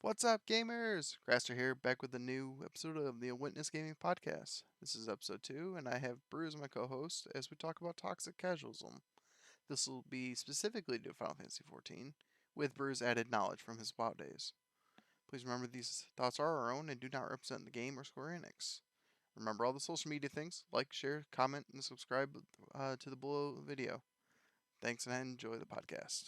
What's up, gamers? Craster here, back with a new episode of the Unwitnessed Gaming Podcast. This is episode 2, and I have Bruce, my co-host, as we talk about toxic casualism. This will be specifically to Final Fantasy XIV, with Bruce added knowledge from his WoW days. Please remember these thoughts are our own and do not represent the game or Square Enix. Remember all the social media things: like, share, comment, and subscribe to the below video. Thanks, and enjoy the podcast.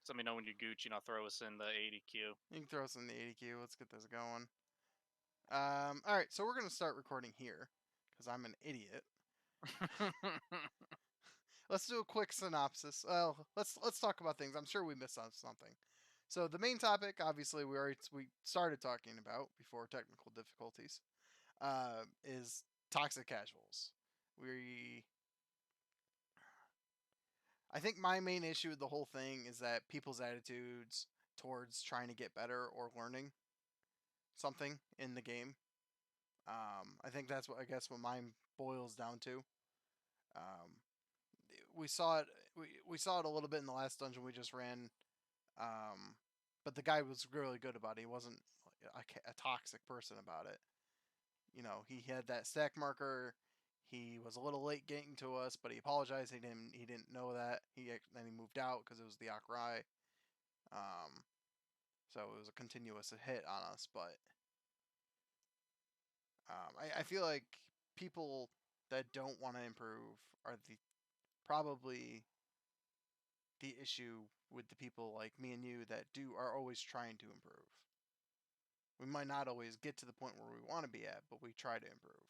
So let me know when you're Gucci and I'll throw us in the 80Q. You can throw us in the 80Q. Let's get this going. Alright, so we're going to start recording here, because I'm an idiot. Let's do a quick synopsis. Well, let's talk about things. I'm sure we missed on something. So the main topic, obviously, we started talking about before technical difficulties, is toxic casuals. I think my main issue with the whole thing is that people's attitudes towards trying to get better or learning something in the game. I think that's what what mine boils down to. Um, we saw it. We saw it a little bit in the last dungeon we just ran. But the guy was really good about it. He wasn't a toxic person about it. You know, he had that stack marker. He was a little late getting to us, but he apologized. He didn't know that. Then he moved out because it was the Akrai. Um, so it was a continuous hit on us. But I feel like people that don't want to improve are probably the issue with the people like me and you that are always trying to improve. We might not always get to the point where we want to be at, but we try to improve.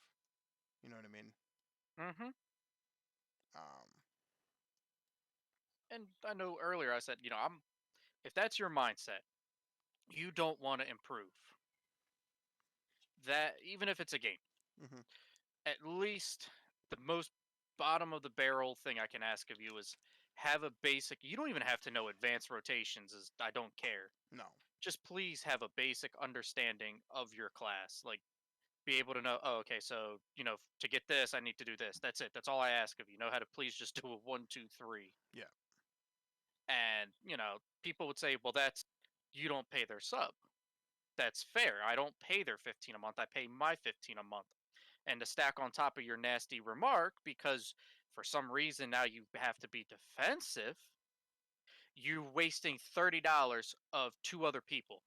You know what I mean? Mm-hmm. Um, And I know earlier I said, if that's your mindset, you don't want to improve. That even if it's a game, mm-hmm. at least the most bottom of the barrel thing I can ask of you is have a basic. You don't even have to know advanced rotations. I don't care. No. Just please have a basic understanding of your class. Like be able to know, oh, okay, so to get this, I need to do this. That's it. That's all I ask of you. Know how to please just do a 1, 2, 3. Yeah. And, people would say, well, you don't pay their sub. That's fair. I don't pay their 15 a month. I pay my 15 a month. And to stack on top of your nasty remark, because for some reason now you have to be defensive, you're wasting $30 of two other people.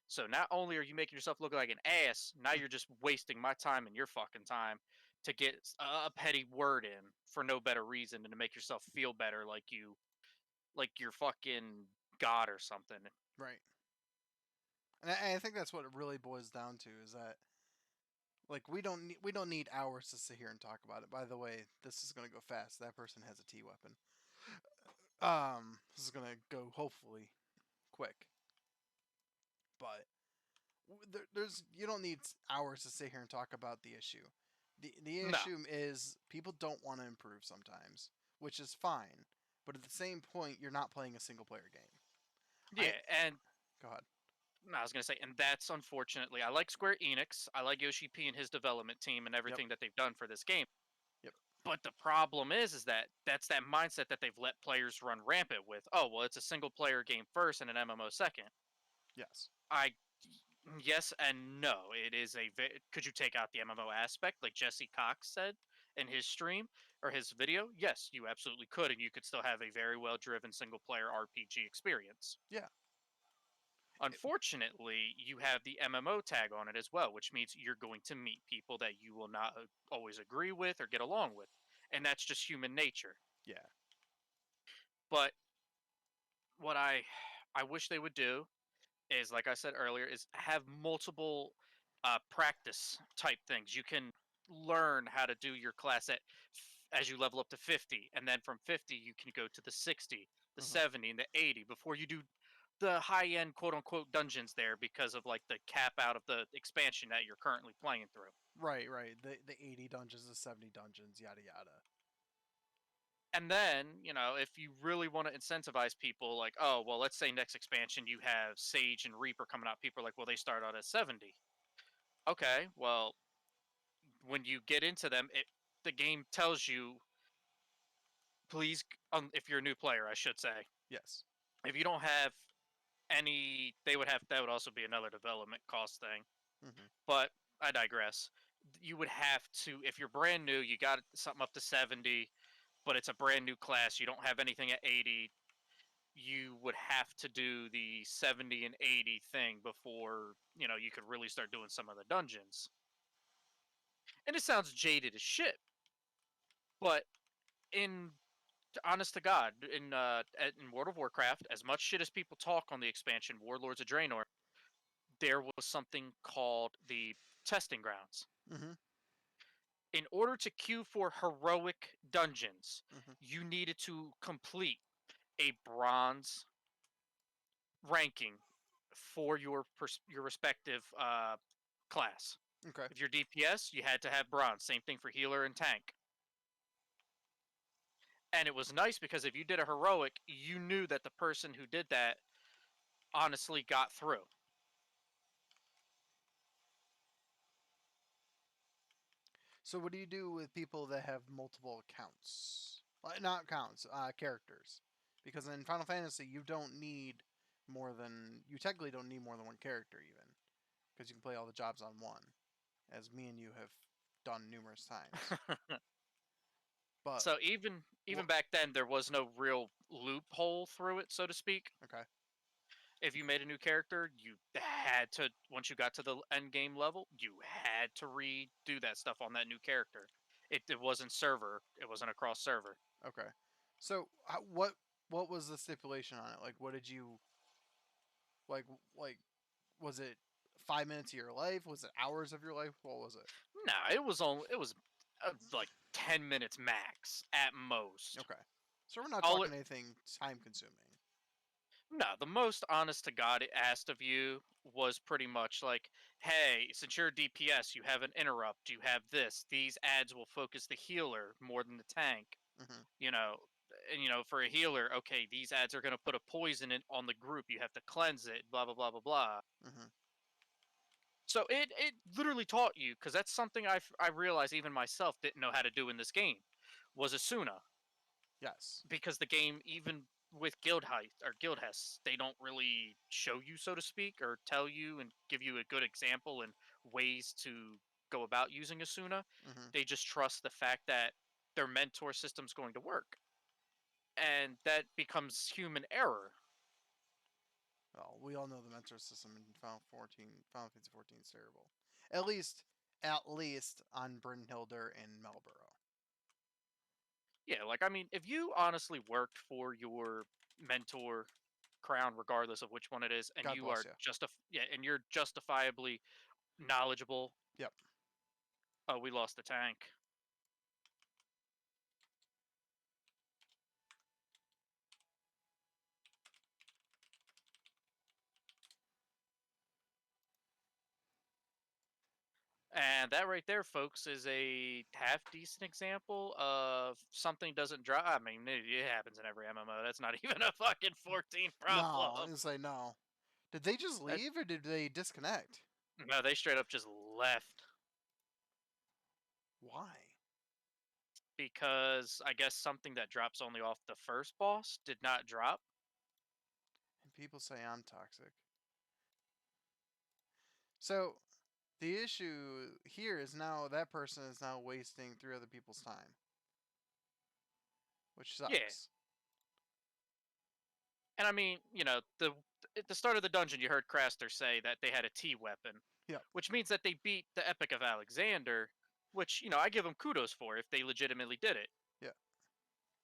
So not only are you making yourself look like an ass, now you're just wasting my time and your fucking time to get a petty word in for no better reason than to make yourself feel better like you're fucking God or something. Right. And I think that's what it really boils down to is that like we don't need hours to sit here and talk about it. By the way, this is gonna go fast. That person has a T weapon. This is gonna go hopefully quick. But there's you don't need hours to sit here and talk about the issue. The No. issue is people don't want to improve sometimes, which is fine. But at the same point, you're not playing a single player game. I Yeah, and Go ahead. no, I was gonna say, and that's unfortunately, I like Square Enix, I like Yoshi P and his development team and Yep. everything that they've done for this game. Yep. But the problem is that that's that mindset that they've let players run rampant with. Oh, well, it's a single player game first and an MMO second. Yes. I Yes and no. It is could you take out the MMO aspect like Jesse Cox said in his stream or his video? Yes, you absolutely could, and you could still have a very well driven single player RPG experience. Yeah. Unfortunately, you have the MMO tag on it as well, which means you're going to meet people that you will not always agree with or get along with. And that's just human nature. Yeah. But what I wish they would do is, like I said earlier, is have multiple practice type things. You can learn how to do your class as you level up to 50, and then from 50 you can go to the 60, the Mm-hmm. 70, and the 80 before you do the high end quote unquote dungeons there because of like the cap out of the expansion that you're currently playing through. Right. Right. The 80 dungeons, the 70 dungeons, yada yada. And then, if you really want to incentivize people, like, oh, well, let's say next expansion you have Sage and Reaper coming out. People are like, well, they start out at 70. Okay, well, when you get into them, the game tells you, please, if you're a new player, I should say, Yes. If you don't have any, they would have that would also be another development cost thing. Hmm. But I digress. You would have to, if you're brand new, you got something up to 70, but it's a brand new class. You don't have anything at 80. You would have to do the 70 and 80 thing before you could really start doing some of the dungeons. And it sounds jaded as shit, but in honest to God, in World of Warcraft, as much shit as people talk on the expansion Warlords of Draenor, there was something called the testing grounds. Hmm. In order to queue for heroic dungeons, Hmm. you needed to complete a bronze ranking for your respective class. Okay. If you're DPS, you had to have bronze. Same thing for healer and tank. And it was nice because if you did a heroic, you knew that the person who did that honestly got through. So what do you do with people that have multiple accounts? Not accounts, characters. Because in Final Fantasy, you technically don't need more than one character even, because you can play all the jobs on one, as me and you have done numerous times. But So even what? back then, there was no real loophole through it, so to speak. Okay. If you made a new character, you had to once you got to the end game level, you had to redo that stuff on that new character. It wasn't server. It wasn't across server. Okay. So what was the stipulation on it? Like, what did you like? Like, was it 5 minutes of your life? Was it hours of your life? What was it? No, it was like 10 minutes max at most. Okay. So we're not All it talking anything time consuming. No, the most honest to God it asked of you was pretty much like, hey, since you're a DPS, you have an interrupt, you have this. These ads will focus the healer more than the tank. Hmm. You know, and for a healer, okay, these ads are gonna put a poison on the group. You have to cleanse it. Blah blah blah blah blah. Hmm. So it literally taught you because that's something I realized even myself didn't know how to do in this game was Asuna Yes. because the game even with guild height or guild hests they don't really show you so to speak or tell you and give you a good example and ways to go about using Asuna. Hmm. They just trust the fact that their mentor system's going to work and that becomes human error. Well, we all know the mentor system in Final Fantasy 14 is terrible. At least on Brynhilder and Melborough. Yeah, like I mean if you honestly worked for your mentor crown regardless of which one it is and God you bless are you. and you're justifiably knowledgeable. Yep. Oh, we lost the tank. And that right there, folks, is a half decent example of something doesn't drop. I mean, it happens in every MMO. That's not even a fucking 14 No, problem. it's like no. Did they just That, leave or did they disconnect? no, they straight up just left Why? because I guess something that drops only off the first boss did not drop. And people say I'm toxic. So the issue here is now that person is now wasting three other people's time, which Yeah, sucks. and I mean, at the start of the dungeon, you heard Craster say that they had a T weapon, Yep. which means that they beat the Epic of Alexander, which I give them kudos for if they legitimately did it. Yeah.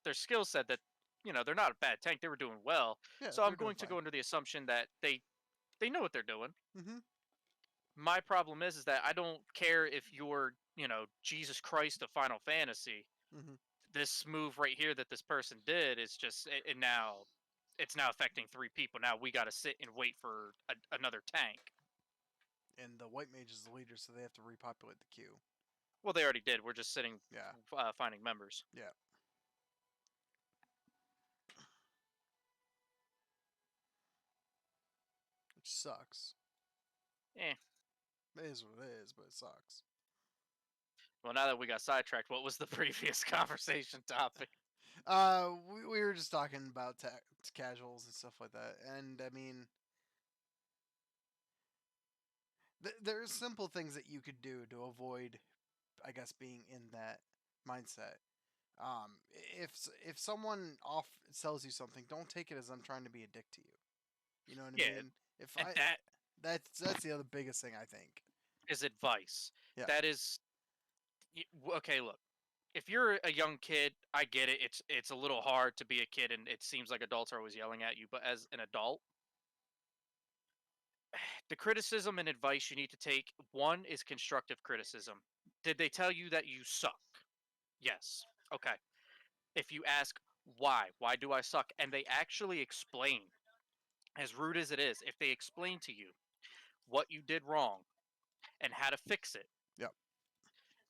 Their skill set that they're not a bad tank. They were doing well, Yeah, so they're I'm doing going to go fine. under the assumption that they know what they're doing. Mm-hmm. My problem is that I don't care if you're Jesus Christ of Final Fantasy. Mm-hmm. This move right here that this person did is just it now it's now affecting three people. Now we got to sit and wait for another tank. And the white mage is the leader, so they have to repopulate the queue. Well, they already did. We're just sitting Yeah. finding members. Yeah. Which sucks. Eh. It is what it is, but it sucks. Well, now that we got sidetracked, what was the previous conversation topic? We were just talking about casuals and stuff like that, and I mean, there's simple things that you could do to avoid, I guess, being in that mindset. If someone off sells you something, don't take it as I'm trying to be a dick to you. You know what I Yeah, mean? If and I that that's the other biggest thing I think. is advice. Yeah. That is okay. Look, if you're a young kid, I get it. It's a little hard to be a kid, and it seems like adults are always yelling at you. But as an adult, the criticism and advice you need to take one is constructive criticism. Did they tell you that you suck? Yes. Okay. If you ask why do I suck, and they actually explain, as rude as it is, if they explain to you what you did wrong and how to fix it, Yep.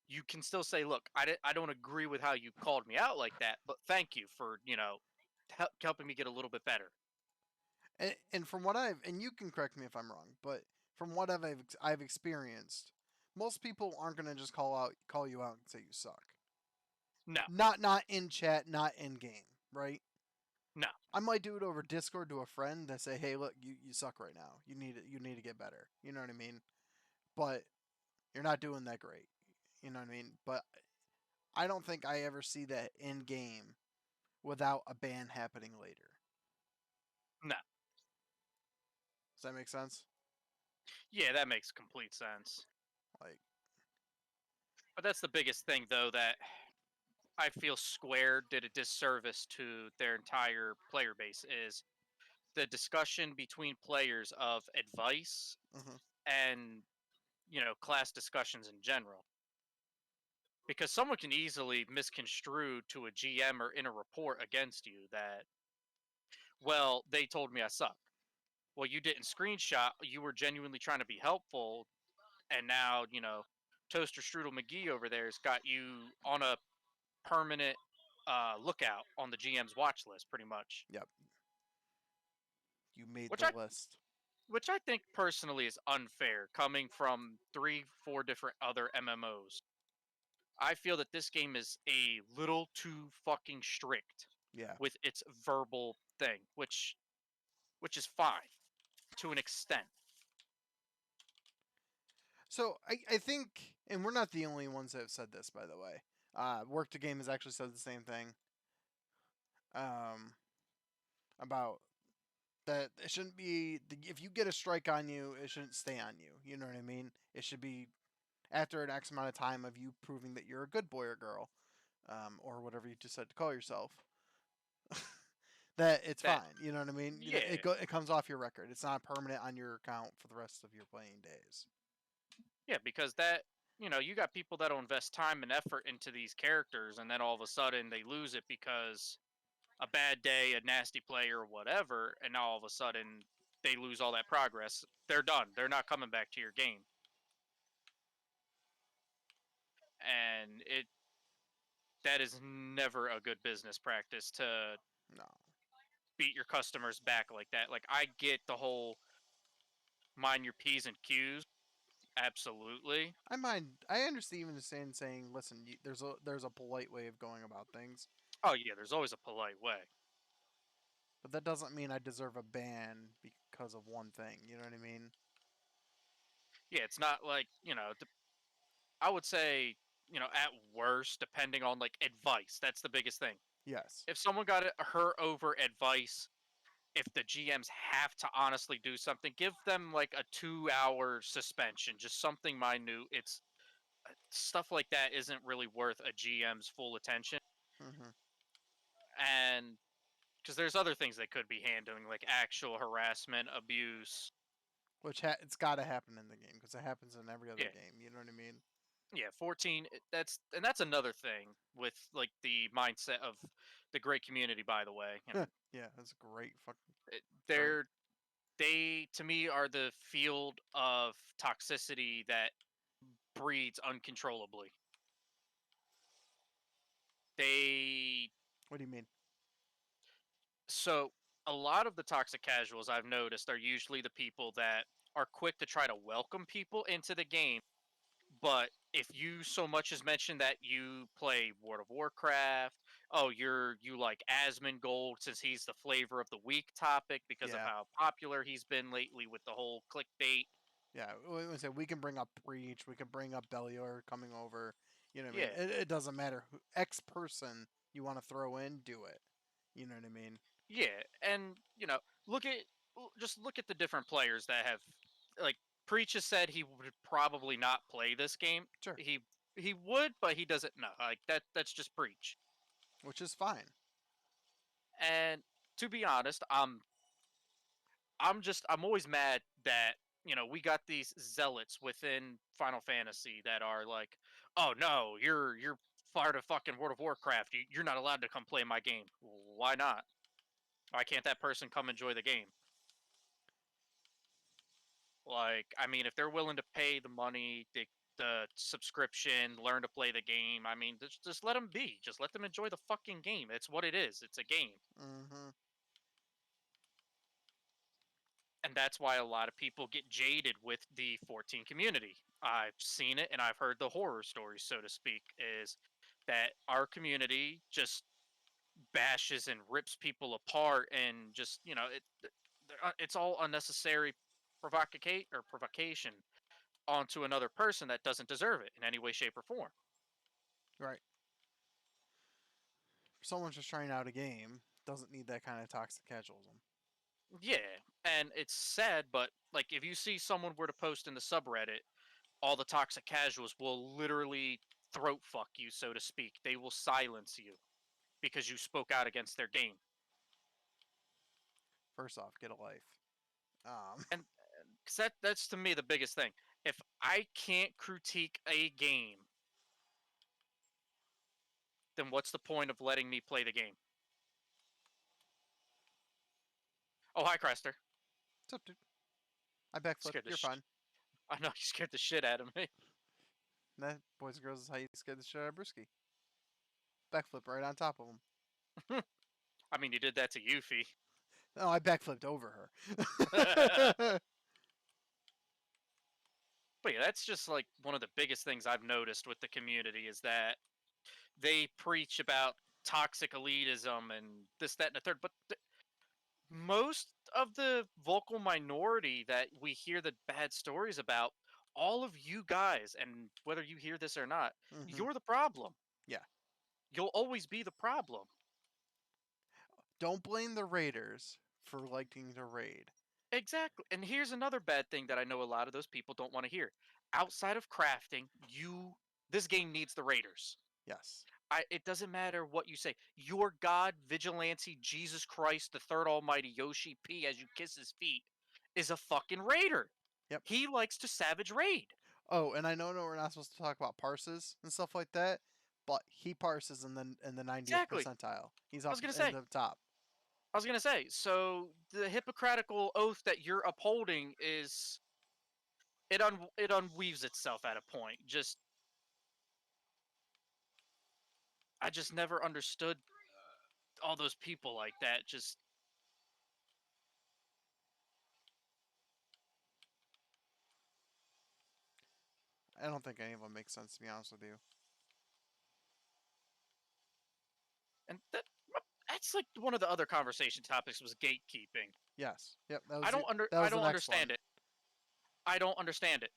you can still say, "Look, I don't agree with how you called me out like that, but thank you for helping me get a little bit better." And from what and you can correct me if I'm wrong, but from what I've experienced, most people aren't gonna just call you out and say you suck. No, Not in chat, not in game, right? no, I might do it over Discord to a friend that say, "Hey, look, you suck right now. You need to get better." You know what I mean? But you're not doing that great. You know what I mean? But I don't think I ever see that in game without a ban happening later. no. Does that make sense? Yeah, that makes complete sense. Like, But that's the biggest thing, though, that I feel Square did a disservice to their entire player base is the discussion between players of advice mhm. and class discussions in general, because someone can easily misconstrue to a GM or in a report against you that, well, they told me I suck. Well, you didn't screenshot, you were genuinely trying to be helpful, and now Toaster Strudel McGee over there's got you on a permanent lookout on the GM's watch list, pretty much. Yep. You made which the i list. which I think personally is unfair, coming from 3 4 different other MMOs. I feel that this game is a little too fucking strict Yeah. with its verbal thing, which is fine to an extent. So I think, and we're not the only ones that have said this, by the way. Work to Game has actually said the same thing. Um, about that it shouldn't be if you get a strike on you, it shouldn't stay on you. You know what I mean? It should be after an X amount of time of you proving that you're a good boy or girl, or whatever you decide to call yourself. That it's That fine. You know what I mean? Yeah, It comes off your record. It's not permanent on your account for the rest of your playing days. yeah, because that you got people that'll invest time and effort into these characters, and then all of a sudden they lose it because a bad day, a nasty player, or whatever, and now all of a sudden they lose all that progress. They're done. They're not coming back to your game, and it that is never a good business practice to No, beat your customers back like that. Like, I get the whole mind your p's and q's, absolutely. I mind. I understand even saying, listen, there's a polite way of going about things, Oh yeah, there's always a polite way. but that doesn't mean I deserve a ban because of one thing. You know what I mean? Yeah, it's not like I would say at worst, depending on like advice, that's the biggest thing. Yes. If someone got hurt over advice, if the GMs have to honestly do something, give them like a 2 hour suspension, just something minute. It's stuff like that isn't really worth a GM's full attention. Hmm. And because there's other things they could be handling, like actual harassment, abuse. Which it's got to happen in the game because it happens in every other Yeah, game. You know what I mean? yeah, 14. That's another thing with like the mindset of the great community. By the way, Yeah, that's great. Fucking great. they're they to me are the field of toxicity that breeds uncontrollably. They What do you mean? So a lot of the toxic casuals I've noticed are usually the people that are quick to try to welcome people into the game, but if you so much as mention that you play World of Warcraft, oh, you like Asmongold since he's the flavor of the week topic because of Yeah, how popular he's been lately with the whole clickbait. yeah. We can bring up Breach. We can bring up Belior coming over. You know what I mean? Yeah, It doesn't matter who X person you want to throw in, do it. You know what I mean? yeah, and look at just look at the different players that have like Preach has said he would probably not play this game. Sure. He would, but he doesn't know. Like that's just Preach. Which is fine. And to be honest, I'm always mad that we got these zealots within Final Fantasy that are like, oh no, you're part of fucking World of Warcraft. You're not allowed to come play my game. Why not? Why can't that person come enjoy the game? Like, I mean, if they're willing to pay the money, the subscription, learn to play the game, I mean, just let them be. Just let them enjoy the fucking game. It's what it is. It's a game. Mm-hmm. And that's why a lot of people get jaded with the 14 community. I've seen it and I've heard the horror stories, so to speak, is that our community just bashes and rips people apart and just, it's all unnecessary provocation onto another person that doesn't deserve it in any way, shape, or form. Right. Someone's just trying out a game doesn't need that kind of toxic casualism. Yeah, and it's sad, but like if you see someone were to post in the subreddit, all the toxic casuals will literally throat fuck you, so to speak. They will silence you because you spoke out against their game. First off, get a life. Um, And cause that's to me the biggest thing. If I can't critique a game, then what's the point of letting me play the game? Oh, hi, Crester. what's up, dude? I backflipped. Scared the You're sh- fine. I know you scared the shit out of me. That, boys and girls, is how you scare the shit out of Brewski. Backflip right on top of him. I mean, you did that to Yuffie. No, I backflipped over But her. yeah, that's just like one of the biggest things I've noticed with the community is that they preach about toxic elitism and this, that, and the third. But most of the vocal minority that we hear the bad stories about, all of you guys, and whether you hear this or not, hmm you're the problem. Yeah. You'll always be the problem. Don't blame the raiders for liking to raid. Exactly. And here's another bad thing that I know a lot of those people don't want to hear. Outside of crafting, this game needs the raiders. Yes. It doesn't matter what you say. Your God, vigilante, Jesus Christ, the third almighty Yoshi P as you kiss his feet is a fucking raider. Yep. He likes to savage raid. Oh, and I know we're not supposed to talk about parses and stuff like that, but he parses in the 90th Exactly. percentile. He's I up was gonna in say. the top. I was gonna say. So the Hippocratical oath that you're upholding is it unweaves itself at a point. I just never understood all those people like that. Just I don't think any of them make sense to be honest with you. and that's like one of the other conversation topics was gatekeeping. Yes. Yep. That I was don't under that I was the don't next understand one. it. I don't understand it.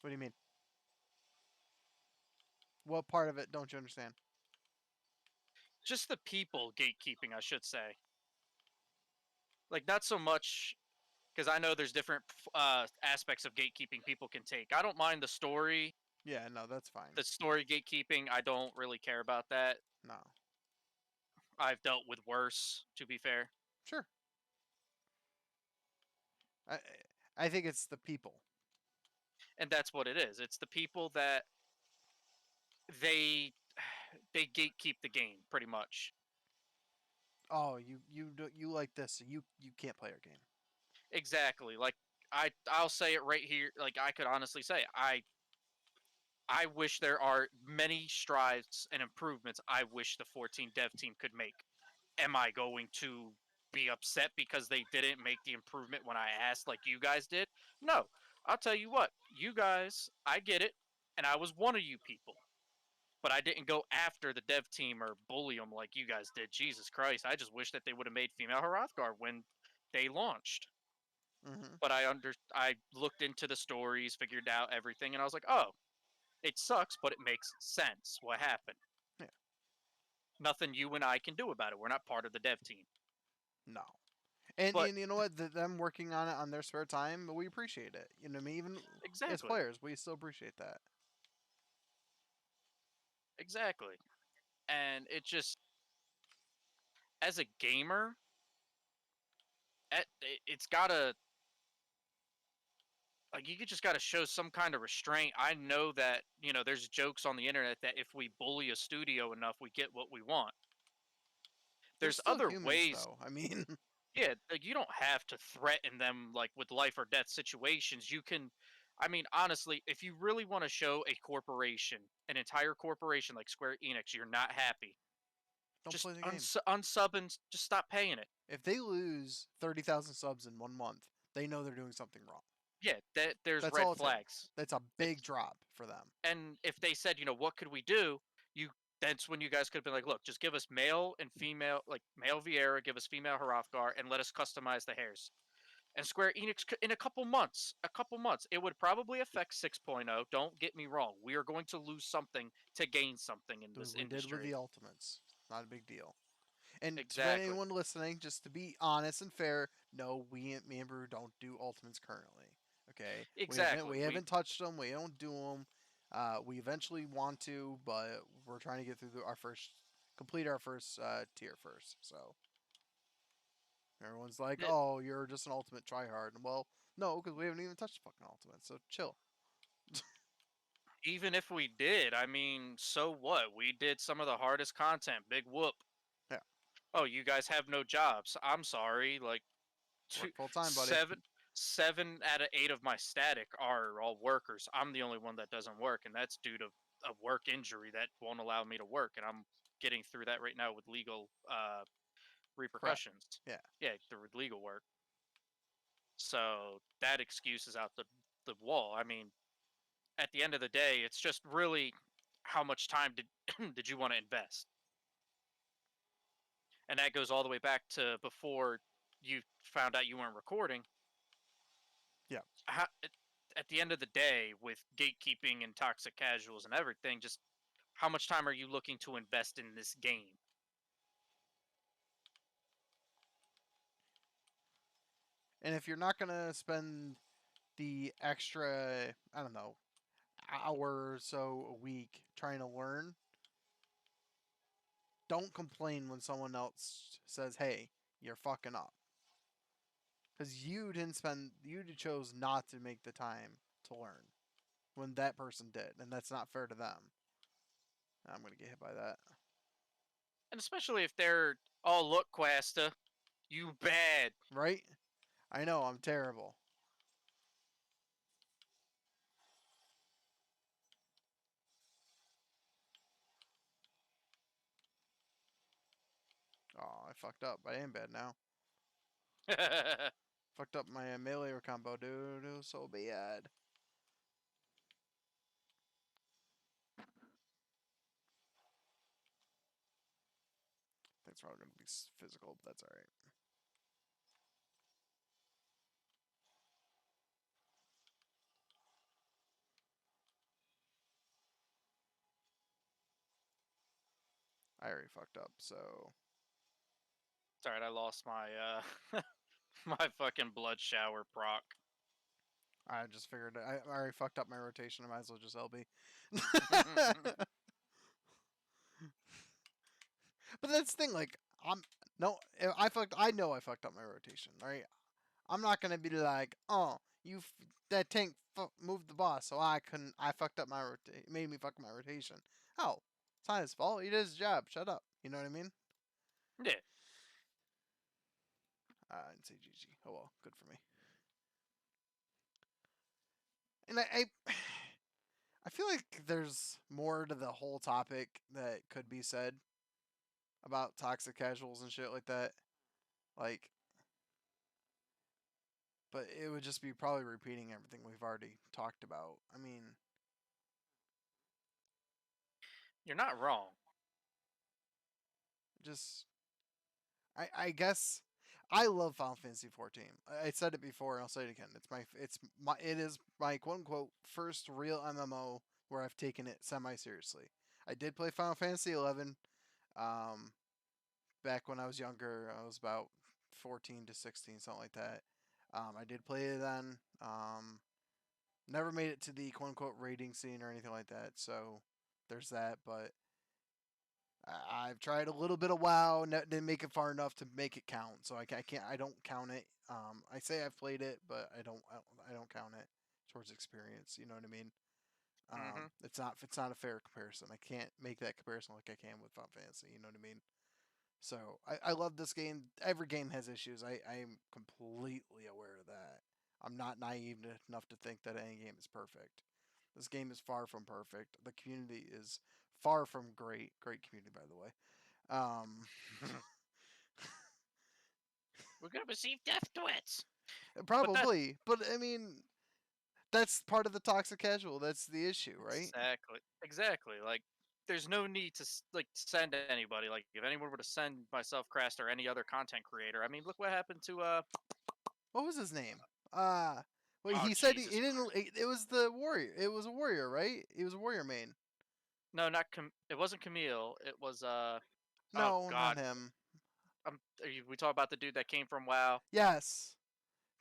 What do you mean? What part of it don't you understand? Just the people gatekeeping, I should say. Like not so much because I know there's different aspects of gatekeeping people can take. I don't mind Yeah, no, that's fine. the story gatekeeping. I don't really care about that. No. I've dealt with worse, to be fair, Sure. I I think it's the people. and that's what it is. It's the people that they they gatekeep the game pretty much. Oh, you like this, so you can't play our game. Exactly. Like I'll say it right here. Like I could honestly say I wish there are many strides and improvements I wish the 14 dev team could make. Am I going to be upset because they didn't make the improvement when I asked like you guys did? No. I'll tell you what. You guys, I get it, and I was one of you people. but I didn't go after the dev team or bully them like you guys did. Jesus Christ! I just wish that they would have made female Hrothgar when they launched. Hmm. But I looked into the stories, figured out everything, and I was like, oh, it sucks, but it makes sense. What happened? Yeah. Nothing you and I can do about it. We're not part of the dev team. No. And, But you know what? Them working on it on their spare time, we appreciate it. You know what I mean? Even as exactly, players, we still appreciate that. exactly. And it just, as a gamer, it's gotta, like, you just gotta show some kind of restraint. I know that, there's jokes on the internet that if we bully a studio enough, we get what we want. They're There's still other humans, ways. though. I mean, Yeah, like, you don't have to threaten them like with life or death situations. You can, I mean, honestly, if you really want to show a corporation, an entire corporation like Square Enix, you're not happy, don't just play the game. unsub and just stop paying it. If they lose 30,000 subs in 1 month, they know they're doing something wrong. Yeah, that there's That's red all it takes. flags. That's a big It's drop for them. and if they said, what could we do? You That's when you guys could have been like, look, just give us male and female, like male Vieira, give us female Hrothgar, and let us customize the hairs. And Square Enix, in a couple months, it would probably affect 6.0. Don't get me wrong. We are going to lose something to gain something in this We did with the industry. Ultimates. Not a big deal. And to Exactly. anyone listening, just to be honest and fair, no, me and Brew don't do Ultimates currently. Okay, Exactly. we haven't touched them. We don't do them. We eventually want to, but we're trying to get through our first, complete our first tier first. So everyone's like, Yeah, "Oh, you're just an Ultimate tryhard." Well, no, because we haven't even touched the fucking Ultimate. So chill. even if we did, I mean, so what? We did some of the hardest content. Big whoop. Yeah, Oh, you guys have no jobs. I'm sorry. Like, two, work full time, buddy. seven, 7 out of 8 of my static are all workers. I'm the only one that doesn't work, and that's due to a work injury that won't allow me to work, and I'm getting through that right now with legal Crap. repercussions. Yeah. Yeah, through legal work. So that excuse is out the wall. I mean, at the end of the day, it's just really how much time did did you want to invest, and that goes all the way back to before you found out you weren't recording. Yeah. How, at the end of the day, with gatekeeping and toxic casuals and everything, just how much time are you looking to invest in this game? And if you're not gonna spend the extra, I don't know, hour or so a week trying to learn, don't complain when someone else says, "Hey, you're fucking up," because you chose not to make the time to learn when that person did, and that's not fair to them. I'm gonna get hit by that, And especially if they're, oh look, Quasta, you bad. right? I know I'm terrible. Oh, I fucked up. I am bad now. Fucked up my melee combo, dude. It was so bad. Thanks for all gonna be physical, but that's alright. I already fucked up, so It's alright, I lost my my fucking blood shower proc. I just figured I already fucked up my rotation. I might as well just LB. But that's the thing. Like I'm no, I fucked. I know I fucked up my rotation. Right. I'm not gonna be like, oh, that tank moved the boss, so I couldn't. I fucked up my rotation. Made me fuck my rotation. Oh, it's not his fault. He did his job. Shut up. You know what I mean? Yeah. I didn't say GG. Oh well, good for me. And I feel like there's more to the whole topic that could be said about toxic casuals and shit like that. Like, but it would just be probably repeating everything we've already talked about. I mean, You're not wrong. Just I guess I love Final Fantasy 14. I said it before and I'll say it again. It is my quote unquote first real MMO where I've taken it semi seriously. I did play Final Fantasy 11 um, back when I was younger. I was about 14 to 16, something like that. I did play it then. Never made it to the quote unquote rating scene or anything like that. So there's that. But I've tried a little bit of WoW, didn't make it far enough to make it count. So I can't. I don't count it. I say I've played it, but I don't count it towards experience. You know what I mean? Hmm. It's not a fair comparison. I can't make that comparison like I can with Final Fantasy. You know what I mean? So I love this game. Every game has issues. I'm completely aware of that. I'm not naive enough to think that any game is perfect. This game is far from perfect. The community is far from great. Great community, by the way. Um, We're gonna receive death threats. But that probably, but I mean, that's part of the toxic casual. That's the issue, right? exactly. Like, there's no need to like send anybody. Like, if anyone were to send myself, Crest, or any other content creator, I mean, look what happened to What was his name? Uh well, oh he said he Jesus didn't. Christ. It was the warrior. It was a warrior, right? He was a warrior main. No, not it wasn't Camille. It was oh No, not God. him. We talk about the dude that came from WoW. Yes,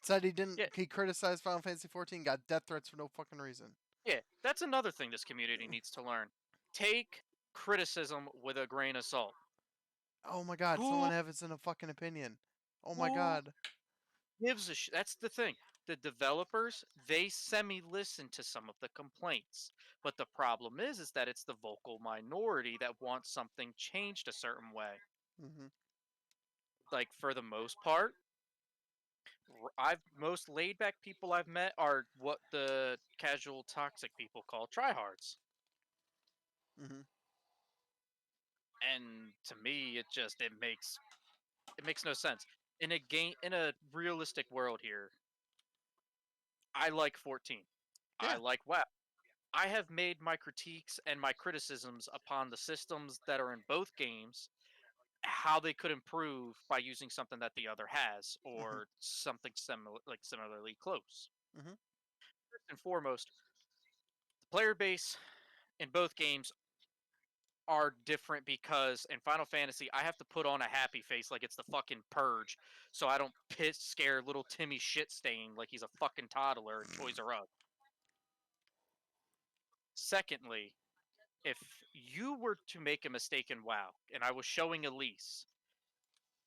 said he Yeah, didn't. He criticized Final Fantasy 14. Got death threats for no fucking reason. yeah. That's another thing this community needs to learn. Take criticism with a grain of salt. Oh my god, Who someone has in a fucking opinion. Oh my who god. gives a That's the thing. The developers, they semi listen to some of the complaints. But the problem is that it's the vocal minority that wants something changed a certain way. Hmm. Like, for the most part, I've most laid back people I've met are what the casual toxic people call tryhards. Hmm. And to me, it makes no sense. In a game, in a realistic world here, I like 14. I Yeah. like WoW. I have made my critiques and my criticisms upon the systems that are in both games, how they could improve by using something that the other has, Hmm. or something similarly close. Hmm. First and foremost, the player base in both games are different because in Final Fantasy I have to put on a happy face like it's the fucking purge, so I don't scare little Timmy shit stain like he's a fucking toddler in Toys R Us. Secondly, if you were to make a mistake in WoW, and I was showing Elise,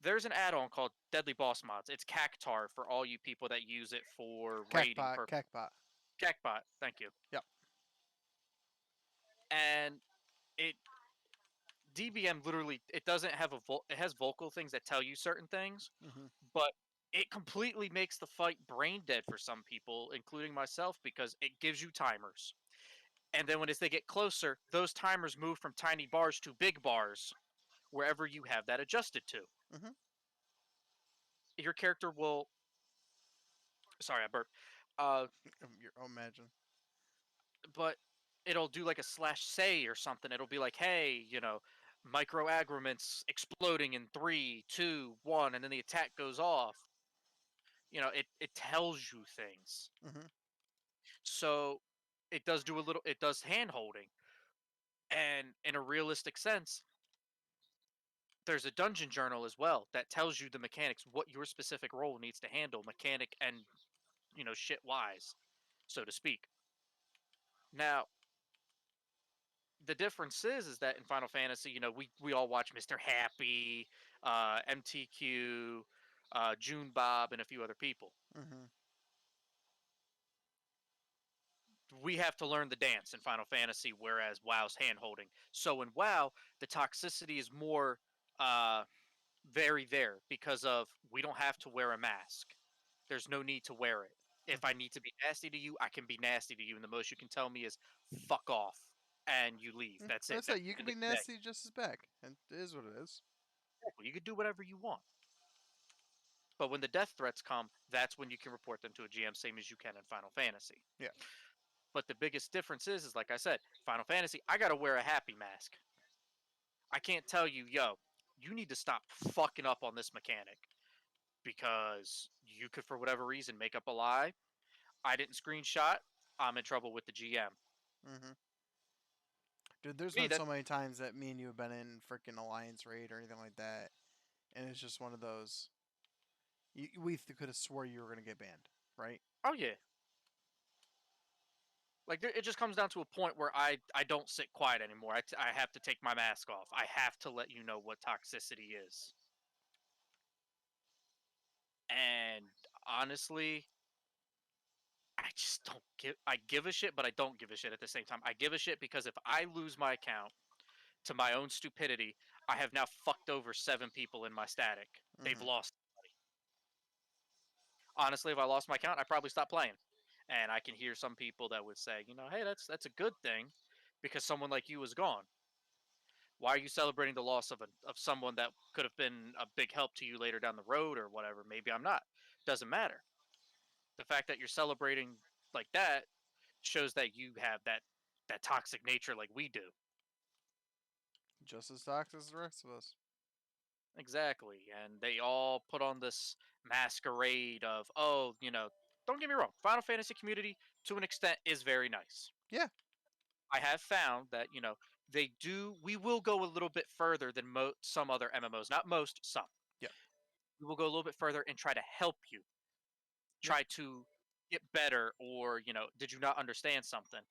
there's an add-on called Deadly Boss Mods. It's Cactar for all you people that use it for raiding Cactbot, purposes. Cactbot. Cacbot, thank you. Yep. And it DBM literally it doesn't have it has vocal things that tell you certain things, Hmm. but it completely makes the fight brain dead for some people, including myself, because it gives you timers. And then as they get closer, those timers move from tiny bars to big bars wherever you have that adjusted to. Hmm. Your character will sorry, I burped. Uh Imagine. but it'll do like a slash say or something. It'll be like, hey, micro aggrements exploding in 3, 2, 1, and then the attack goes off. It tells you things. Hmm. So it does hand holding. And in a realistic sense, there's a dungeon journal as well that tells you the mechanics, what your specific role needs to handle, mechanic and shit wise, so to speak. Now, the difference is that in Final Fantasy, we all watch Mr. Happy, MTQ, June Bob, and a few other people. Hmm. We have to learn the dance in Final Fantasy, whereas WoW's hand holding. So in WoW, the toxicity is more very there because of we don't have to wear a mask. There's no need to wear it. If I Hmm. need to be nasty to you, I can be nasty to you, and the most you can tell me is "fuck off" and you leave. That's it. That's That's it. You the can end of be the day. nasty just as back, and it is what it is. You can do whatever you want. But when the death threats come, that's when you can report them to a GM, same as you can in Final Fantasy. Yeah. But the biggest difference is like I said, Final Fantasy, I gotta wear a happy mask. I can't tell you, yo, you need to stop fucking up on this mechanic because you could, for whatever reason, make up a lie. I didn't screenshot. I'm in trouble with the GM. Hmm. Dude, there's Me, been that so many times that me and you have been in freaking alliance raid or anything like that, and it's just one of those. We could have swore you were gonna get banned, right? oh yeah, like it just comes down to a point where I don't sit quiet anymore. I have to take my mask off. I have to let you know what toxicity is. And honestly, I just don't give. I give a shit, but I don't give a shit at the same time. I give a shit because if I lose my account to my own stupidity, I have now fucked over 7 people in my static. They've Hmm. lost. Honestly, if I lost my account, I'd probably stop playing. And I can hear some people that would say, hey, that's a good thing because someone like you is gone. Why are you celebrating the loss of someone that could have been a big help to you later down the road or whatever? Maybe I'm not. Doesn't matter. The fact that you're celebrating like that shows that you have that toxic nature like we do. Just as toxic as the rest of us. Exactly. And they all put on this masquerade of, oh, don't get me wrong, Final Fantasy community to an extent is very nice. Yeah. I have found that, we will go a little bit further than some other MMOs. Not most, some. Yep. We will go a little bit further and try to help you, Yep. try to get better, or, did you not understand something?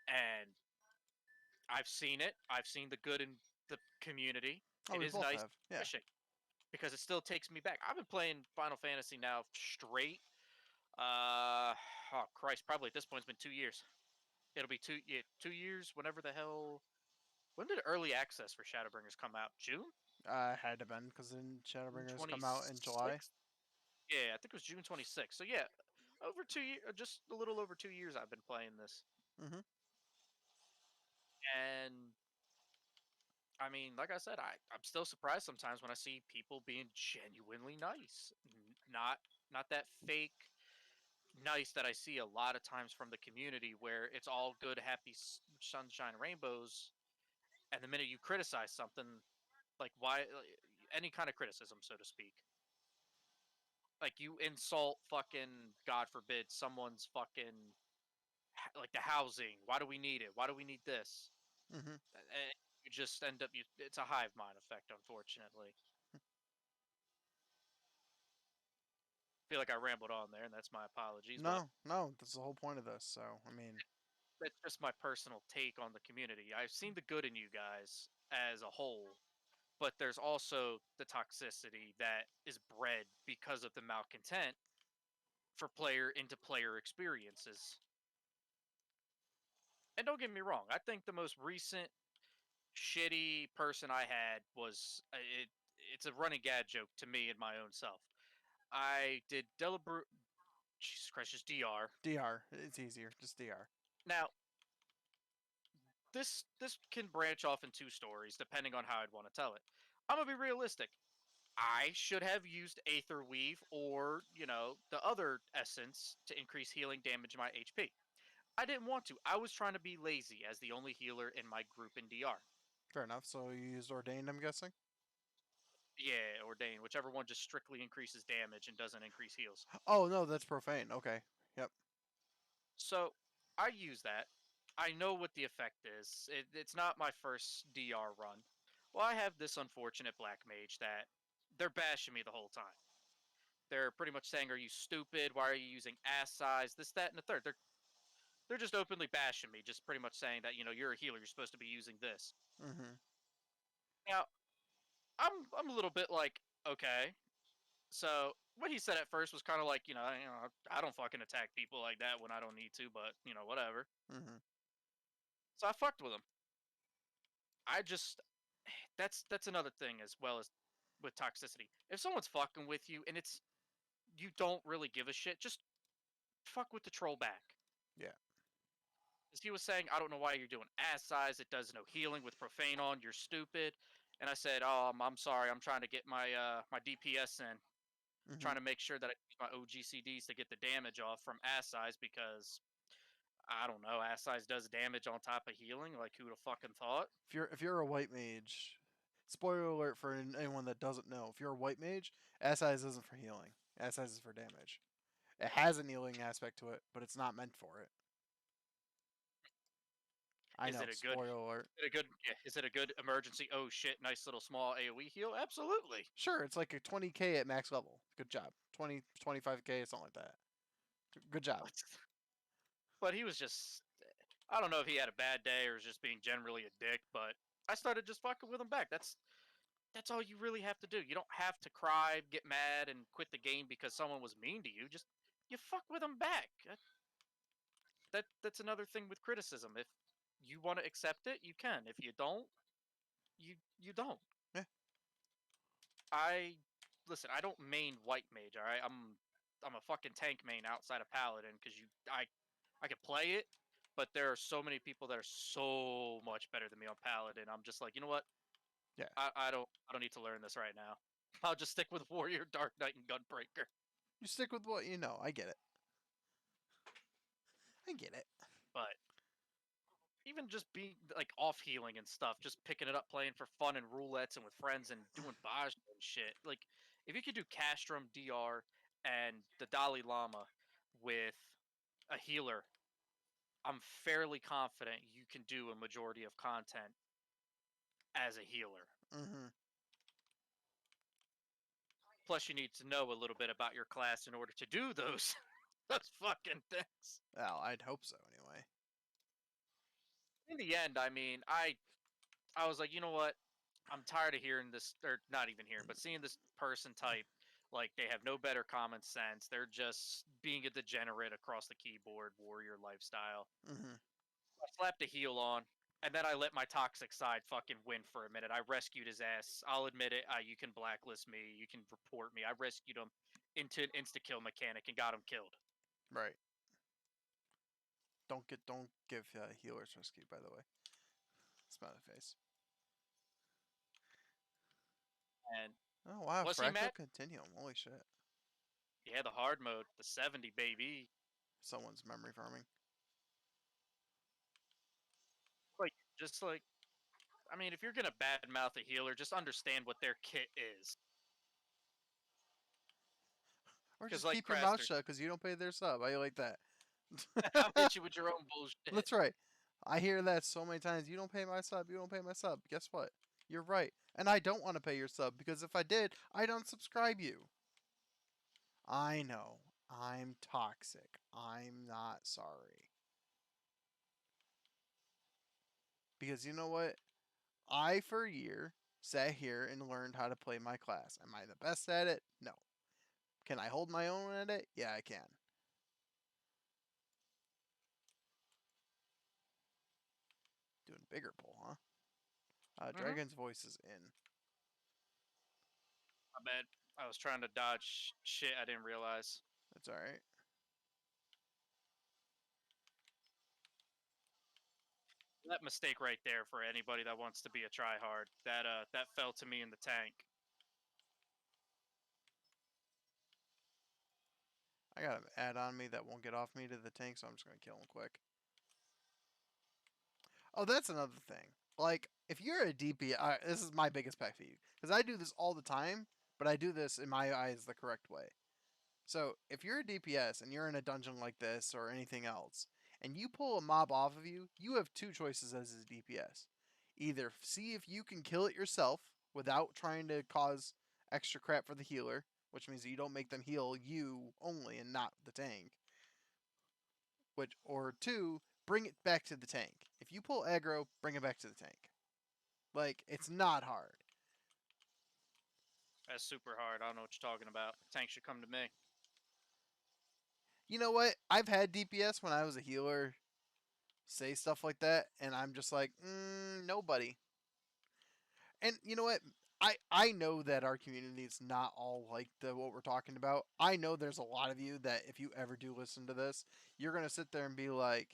And I've seen it. I've seen the good in the community. Oh, It we is both nice, have. Yeah. refreshing, because it still takes me back. I've been playing Final Fantasy now straight. Oh Christ, probably at this point it's been 2 years. It'll be 2 years. Whenever the hell? When did early access for Shadowbringers come out? June Had to been because then Shadowbringers twenty come out in July. sixth. Yeah, I think it was June 26th. So yeah, over 2 years, just a little over 2 years. I've been playing this, Hmm. and I mean, like I said, I'm still surprised sometimes when I see people being genuinely nice, not that fake nice that I see a lot of times from the community where it's all good, happy sunshine, rainbows, and the minute you criticize something, like why any kind of criticism, so to speak, like you insult fucking God forbid someone's fucking like the housing. Why do we need it? Why do we need this? Hmm. And you just end up it's a hive mind effect, unfortunately. Feel like I rambled on there, and that's my apologies. But No, no, that's the whole point of this. So, I mean, that's just my personal take on the community. I've seen the good in you guys as a whole, but there's also the toxicity that is bred because of the malcontent for player into player experiences. And don't get me wrong, I think the most recent shitty person I had was it's a running gag joke to me and my own self. I did deliberate Jesus Christ, just DR. DR. It's easier. Just DR. Now, this can branch off in two stories depending on how I'd want to tell it. I'm gonna be realistic. I should have used Aether Weave or, the other essence to increase healing damage my HP. I didn't want to. I was trying to be lazy as the only healer in my group in DR. Fair enough. So you used Ordained, I'm guessing? Yeah, Ordain, whichever one just strictly increases damage and doesn't increase heals. Oh, no, that's Profane. Okay. Yep. So I use that. I know what the effect is. It's not my first DR run. Well, I have this unfortunate black mage that they're bashing me the whole time. They're pretty much saying, "Are you stupid? Why are you using ass size? This, that, and the third." They're just openly bashing me, just pretty much saying that you're a healer, you're supposed to be using this. Hmm. Now, I'm a little bit like, okay. So what he said at first was kind of like, I don't fucking attack people like that when I don't need to, but whatever. Hmm. So I fucked with him. I just that's another thing as well as with toxicity. If someone's fucking with you and it's you don't really give a shit, just fuck with the troll back. Yeah. As he was saying, I don't know why you're doing ass size. It does no healing with profane on. You're stupid. And I said, oh, I'm sorry. I'm trying to get my DPS in, Hmm. trying to make sure that I use my OGCDs to get the damage off from ass size because I don't know. Ass size does damage on top of healing. Like who'd have fucking thought? If you're a white mage, spoiler alert for anyone that doesn't know, if you're a white mage, ass size isn't for healing. Ass size is for damage. It has a healing aspect to it, but it's not meant for it. I Is know, it a good? spoiler alert. Is it a good? Yeah, is it a good emergency? Oh shit! Nice little small AOE heal. Absolutely. Sure, it's like a 20k at max level. Good job. 20, 25k, something like that. Good job. But he was just. I don't know if he had a bad day or was just being generally a dick. But I started just fucking with him back. That's all you really have to do. You don't have to cry, get mad, and quit the game because someone was mean to you. Just you fuck with them back. That's another thing with criticism. If you want to accept it, you can. If you don't, you don't. Yeah, I listen. I don't main white mage. All right, I'm a fucking tank main outside of paladin because I can play it, but there are so many people that are so much better than me on paladin. I'm just like, you know what? yeah. I don't need to learn this right now. I'll just stick with warrior, dark knight, and gunbreaker. You stick with what you know. I get it. I get it. But even just being like off healing and stuff, just picking it up, playing for fun and roulettes and with friends and doing Baj and shit. Like if you could do Castrum, DR, and the Dalai Lama with a healer, I'm fairly confident you can do a majority of content as a healer. Mm-hmm. Plus, you need to know a little bit about your class in order to do those those fucking things. Well, I'd hope so anyway. In the end, I mean, I was like, you know what? I'm tired of hearing this, or not even hearing, but seeing this person type like they have no better common sense. They're just being a degenerate across the keyboard, warrior lifestyle. Mm-hmm. I slapped a heel on, and then I let my toxic side fucking win for a minute. I rescued his ass. I'll admit it. You can blacklist me. You can report me. I rescued him into an insta kill mechanic and got him killed. Right. Don't give healers rescue. By the way, smiley face. And Oh wow, was he fractal mad? continuum. Holy shit. Yeah, the hard mode, the 70 baby. Someone's memory farming. Like just like I mean, if you're gonna badmouth a healer, just understand what their kit is. Or Because just like keep your mouth Craster, shut because you don't pay their sub. I like that. I'll hit you with your own bullshit. That's right. I hear that so many times. You don't pay my sub. You don't pay my sub. Guess what? You're right. And I don't want to pay your sub because if I did, I'd unsubscribe you. I know. I'm toxic. I'm not sorry. Because you know what? I, for a year, sat here and learned how to play my class. Am I the best at it? No. Can I hold my own at it? Yeah, I can. Doing bigger pull, huh? Mm-hmm. Dragon's voice is in. I bet I was trying to dodge shit I didn't realize. That's alright. That mistake right there for anybody that wants to be a tryhard. That fell to me in the tank. I got an add on me that won't get off me to the tank, so I'm just going to kill him quick. Oh, that's another thing. Like, if you're a DPS, this is my biggest pet peeve. Because I do this all the time, but I do this in my eyes the correct way. So, if you're a DPS and you're in a dungeon like this or anything else, and you pull a mob off of you, you have two choices as a DPS. Either see if you can kill it yourself without trying to cause extra crap for the healer, which means you don't make them heal you only and not the tank. Which or two, bring it back to the tank. If you pull aggro, bring it back to the tank. Like it's not hard. That's super hard. I don't know what you're talking about. Tank should come to me. You know what? I've had DPS when I was a healer say stuff like that, and I'm just like, nobody. And you know what? I know that our community is not all like what we're talking about. I know there's a lot of you that if you ever do listen to this, you're gonna sit there and be like,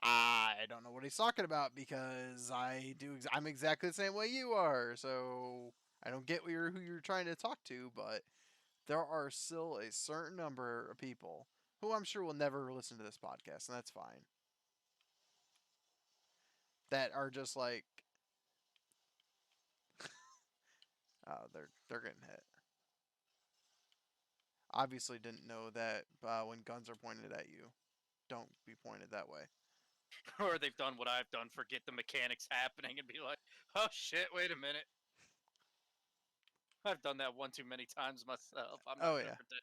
I don't know what he's talking about because I'm exactly the same way you are. So I don't get who you're trying to talk to, but there are still a certain number of people who I'm sure will never listen to this podcast, and that's fine. That are just like, oh, they're getting hit. Obviously, didn't know that when guns are pointed at you, don't be pointed that way. Or they've done what I've done, forget the mechanics happening, and be like, "Oh shit, wait a minute." I've done that one too many times myself. I'm not Oh gonna yeah, pretend.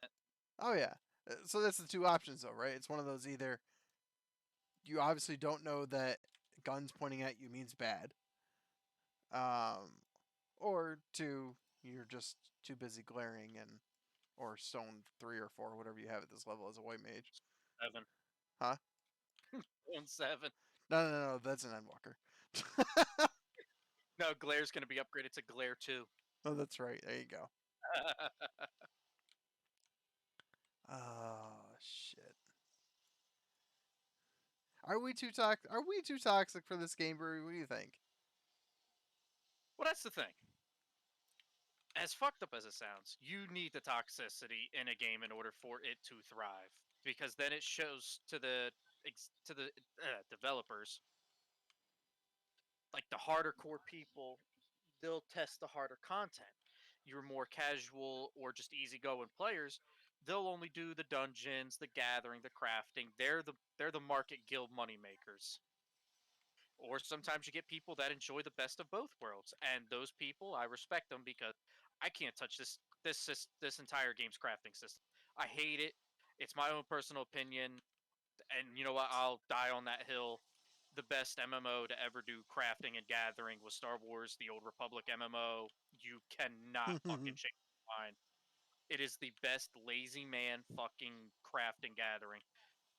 That. oh yeah. So that's the two options, though, right? It's one of those, either you obviously don't know that guns pointing at you means bad, um, or two, you're just too busy glaring and or stone 3 or 4, whatever you have at this level as a white mage. 7. Huh? On 7. No, that's an endwalker. No, Glare's gonna be upgraded to Glare 2. Oh, that's right. There you go. Oh shit. Are we too toxic? Are we too toxic for this game, Brewery? What do you think? Well, that's the thing. As fucked up as it sounds, you need the toxicity in a game in order for it to thrive, because then it shows to the developers, like the harder core people, they'll test the harder content. Your more casual or just easygoing players, they'll only do the dungeons, the gathering, the crafting. They're the market guild money makers. Or sometimes you get people that enjoy the best of both worlds, and those people, I respect them, because I can't touch this entire game's crafting system. I hate it. It's my own personal opinion, and you know what? I'll die on that hill. The best MMO to ever do crafting and gathering was Star Wars: The Old Republic MMO. You cannot fucking change my mind. It is the best lazy man fucking craft and gathering.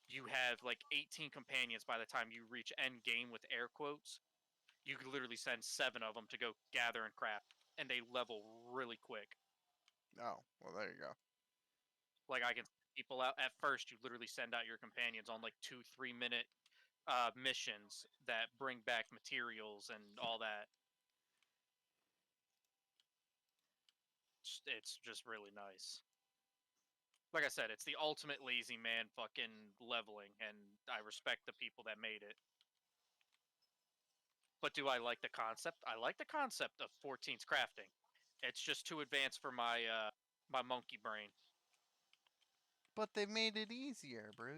You have like 18 companions by the time you reach end game with air quotes. You could literally send 7 of them to go gather and craft, and they level really quick. Oh, well, there you go. Like I can send people out at first. You literally send out your companions on like 2-3 minute missions that bring back materials and all that. It's just really nice. Like I said, it's the ultimate lazy man fucking leveling, and I respect the people that made it. But do I like the concept? I like the concept of 14's crafting. It's just too advanced for my monkey brain. But they made it easier, bro.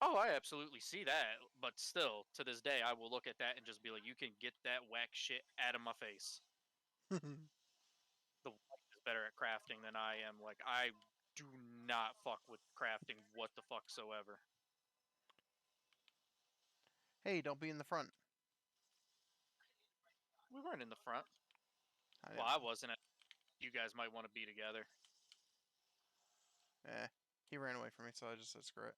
Oh, I absolutely see that, but still, to this day, I will look at that and just be like, "You can get that whack shit out of my face." The wife is better at crafting than I am. Like, I do not fuck with crafting what the fuck so ever. Hey, don't be in the front. We weren't in the front. I Well, didn't. I wasn't. You guys might want to be together. Eh, he ran away from me, so I just said screw it.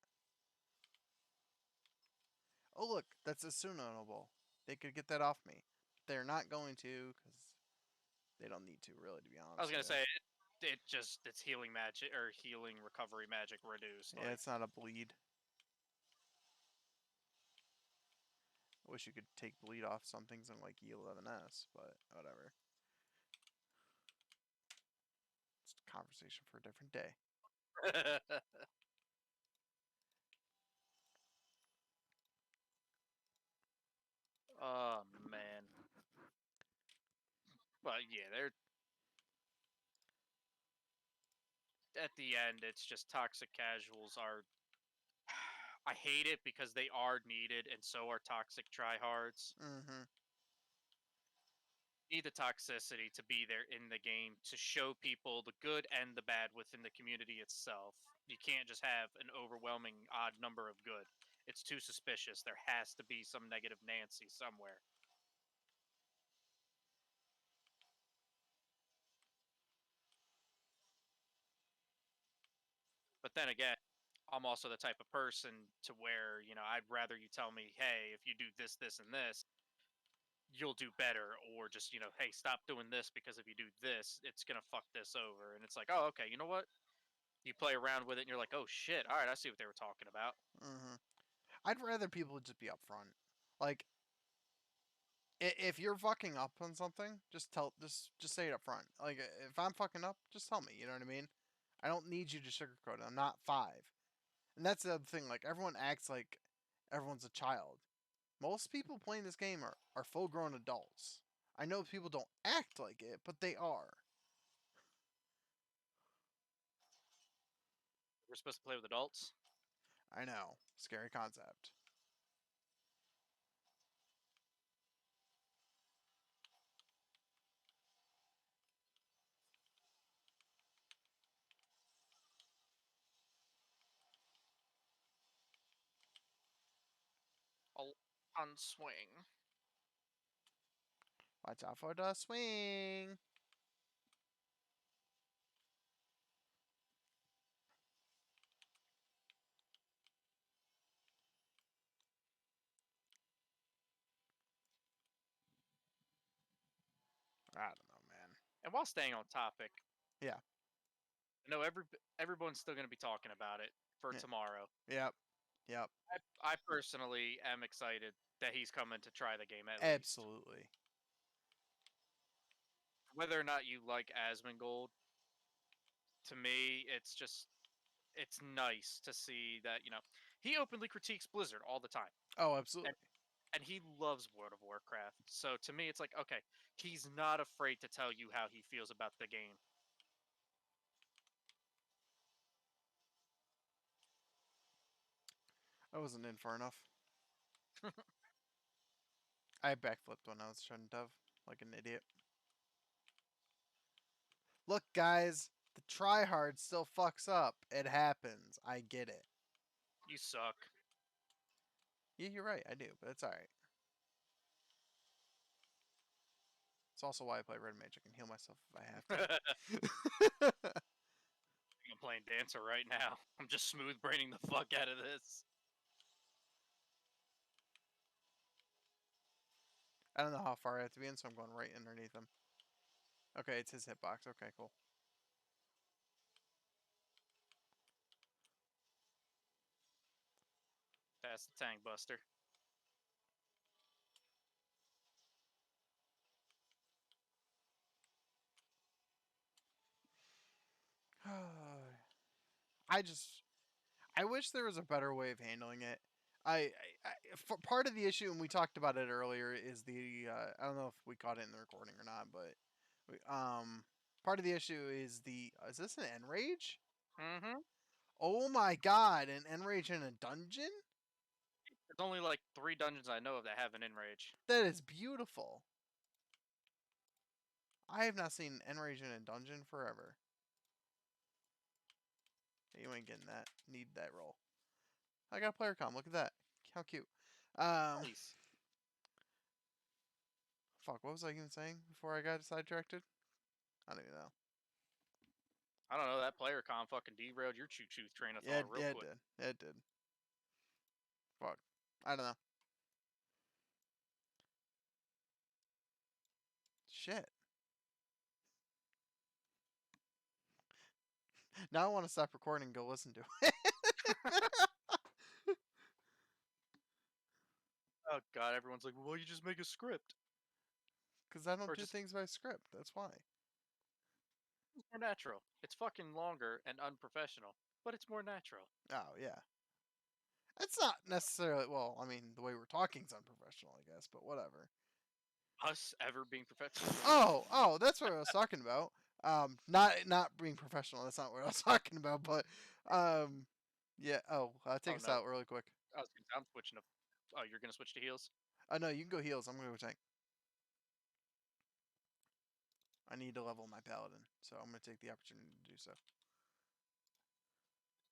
Oh look, that's a Sunonable. They could get that off me. They're not going to, because they don't need to, really, to be I was honest gonna with you. say it's healing magic or healing recovery magic reduced. Yeah, Like, it's not a bleed. I wish you could take bleed off some things in like E11S, but whatever. It's a conversation for a different day. oh man. But yeah, they're at the end. It's just toxic casuals are. I hate it because they are needed, and so are toxic tryhards. Mm-hmm. Need the toxicity to be there in the game to show people the good and the bad within the community itself. You can't just have an overwhelming odd number of good. It's too suspicious. There has to be some negative Nancy somewhere. But then again, I'm also the type of person to where, I'd rather you tell me, hey, if you do this, this, and this, you'll do better, or just, hey, stop doing this because if you do this, it's gonna fuck this over. And it's like, oh, okay, you know what? You play around with it and you're like, oh shit, all right, I see what they were talking about. Mm-hmm. I'd rather people just be upfront. Like, if you're fucking up on something, just say it up front. Like, if I'm fucking up, just tell me. You know what I mean? I don't need you to sugarcoat it. I'm not 5. And that's the other thing. Like, everyone acts like everyone's a child. Most people playing this game are full grown adults. I know people don't act like it, but they are. We're supposed to play with adults. I know. Scary concept. I'll unswing. Watch out for the swing. I don't know, man. And while staying on topic, Yeah. I know everyone's still going to be talking about it for Yeah. tomorrow. Yep. Yep. I personally am excited that he's coming to try the game at least. Absolutely. Whether or not you like Asmongold, to me, it's nice to see that he openly critiques Blizzard all the time, Oh, and, absolutely. and he loves World of Warcraft. So to me, it's like, okay, he's not afraid to tell you how he feels about the game. I wasn't in far enough. I backflipped when I was trying to dove like an idiot. Look, guys, the tryhard still fucks up. It happens. I get it. You suck. Yeah, you're right. I do, but it's alright. It's also why I play Red Mage. I can heal myself if I have to. I'm playing Dancer right now. I'm just smooth braining the fuck out of this. I don't know how far I have to be in, so I'm going right underneath him. Okay, it's his hitbox. Okay, cool. That's the Tank Buster. I wish there was a better way of handling it. Part of the issue, and we talked about it earlier, is the I don't know if we caught it in the recording or not, but part of the issue is the is this an enrage? Mm-hmm. Oh my god, an enrage in a dungeon? There's only like 3 dungeons I know of that have an enrage. That is beautiful. I have not seen enrage in a dungeon forever. You ain't getting that. Need that roll. I got a player com. Look at that. How cute. Nice. Fuck. What was I even saying before I got sidetracked? I don't even know. I don't know, that player con fucking derailed your choo-choo train of Yeah, thought real yeah, it quick. did. It did. Fuck. I don't know. Shit. Now I want to stop recording and go listen to it. Oh god, everyone's like, well, you just make a script. Because I don't Or do just things by script. That's why. it's more natural. It's fucking longer and unprofessional, but it's more natural. Oh, yeah. It's not necessarily, well, I mean, the way we're talking is unprofessional, I guess, but whatever. Us ever being professional. Oh, that's what I was talking about. Not being professional. That's not what I was talking about. But, yeah. Oh, take Oh us no, out really quick. I'm switching to. Oh, you're gonna switch to heals? No, you can go heals. I'm gonna go tank. I need to level my paladin, so I'm gonna take the opportunity to do so.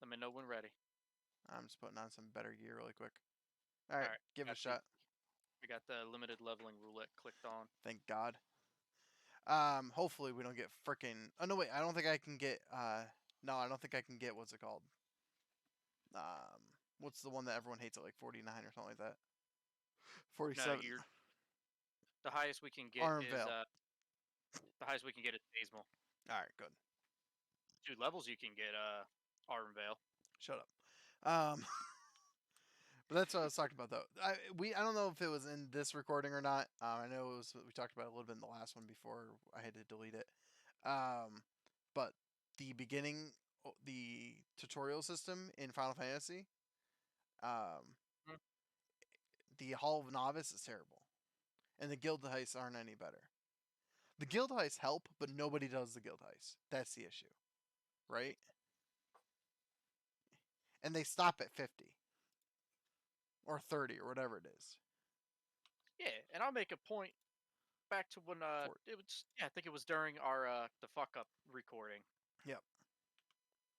Let me know when ready. I'm just putting on some better gear really quick. All right, Alright, give it a shot. we got the limited leveling roulette clicked on. Thank God. Hopefully we don't get freaking. Oh no, wait. I don't think I can get. No, I don't think I can get. What's it called? What's the one that everyone hates at like 49 or something like that? No, 47. the highest we can get Arm is Veil. the highest we can get is Basemel. All right, good. 2 levels you can get Arm Veil. Shut up. Um, but that's what I was talking about though. I don't know if it was in this recording or not. I know it was. We talked about it a little bit in the last one before I had to delete it. But the beginning the tutorial system in Final Fantasy, um, Mm. the Hall of Novice is terrible, and the guild heists aren't any better. The guild heists help, but nobody does the guild heists. That's the issue, right? And they stop at 50 or 30 or whatever it is. Yeah, and I'll make a point back to when For it was, yeah, I think it was during our the fuck up recording, yep.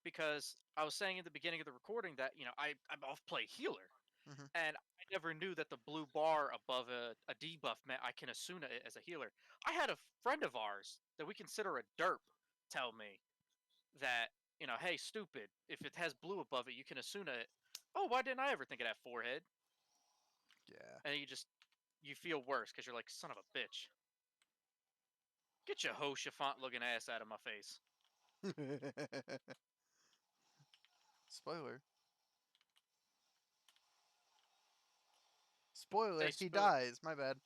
because I was saying in the beginning of the recording that I'm off play healer, Hmm. and I never knew that the blue bar above a debuff meant I can Asuna it as a healer. I had a friend of ours that we consider a derp tell me that, hey, stupid, if it has blue above it, you can Asuna it. Oh, why didn't I ever think of that, forehead? Yeah. And you feel worse because you're like, son of a bitch. Get your ho chiffant looking ass out of my face. Spoiler. Spoiler. Say He spoiler. dies. My bad.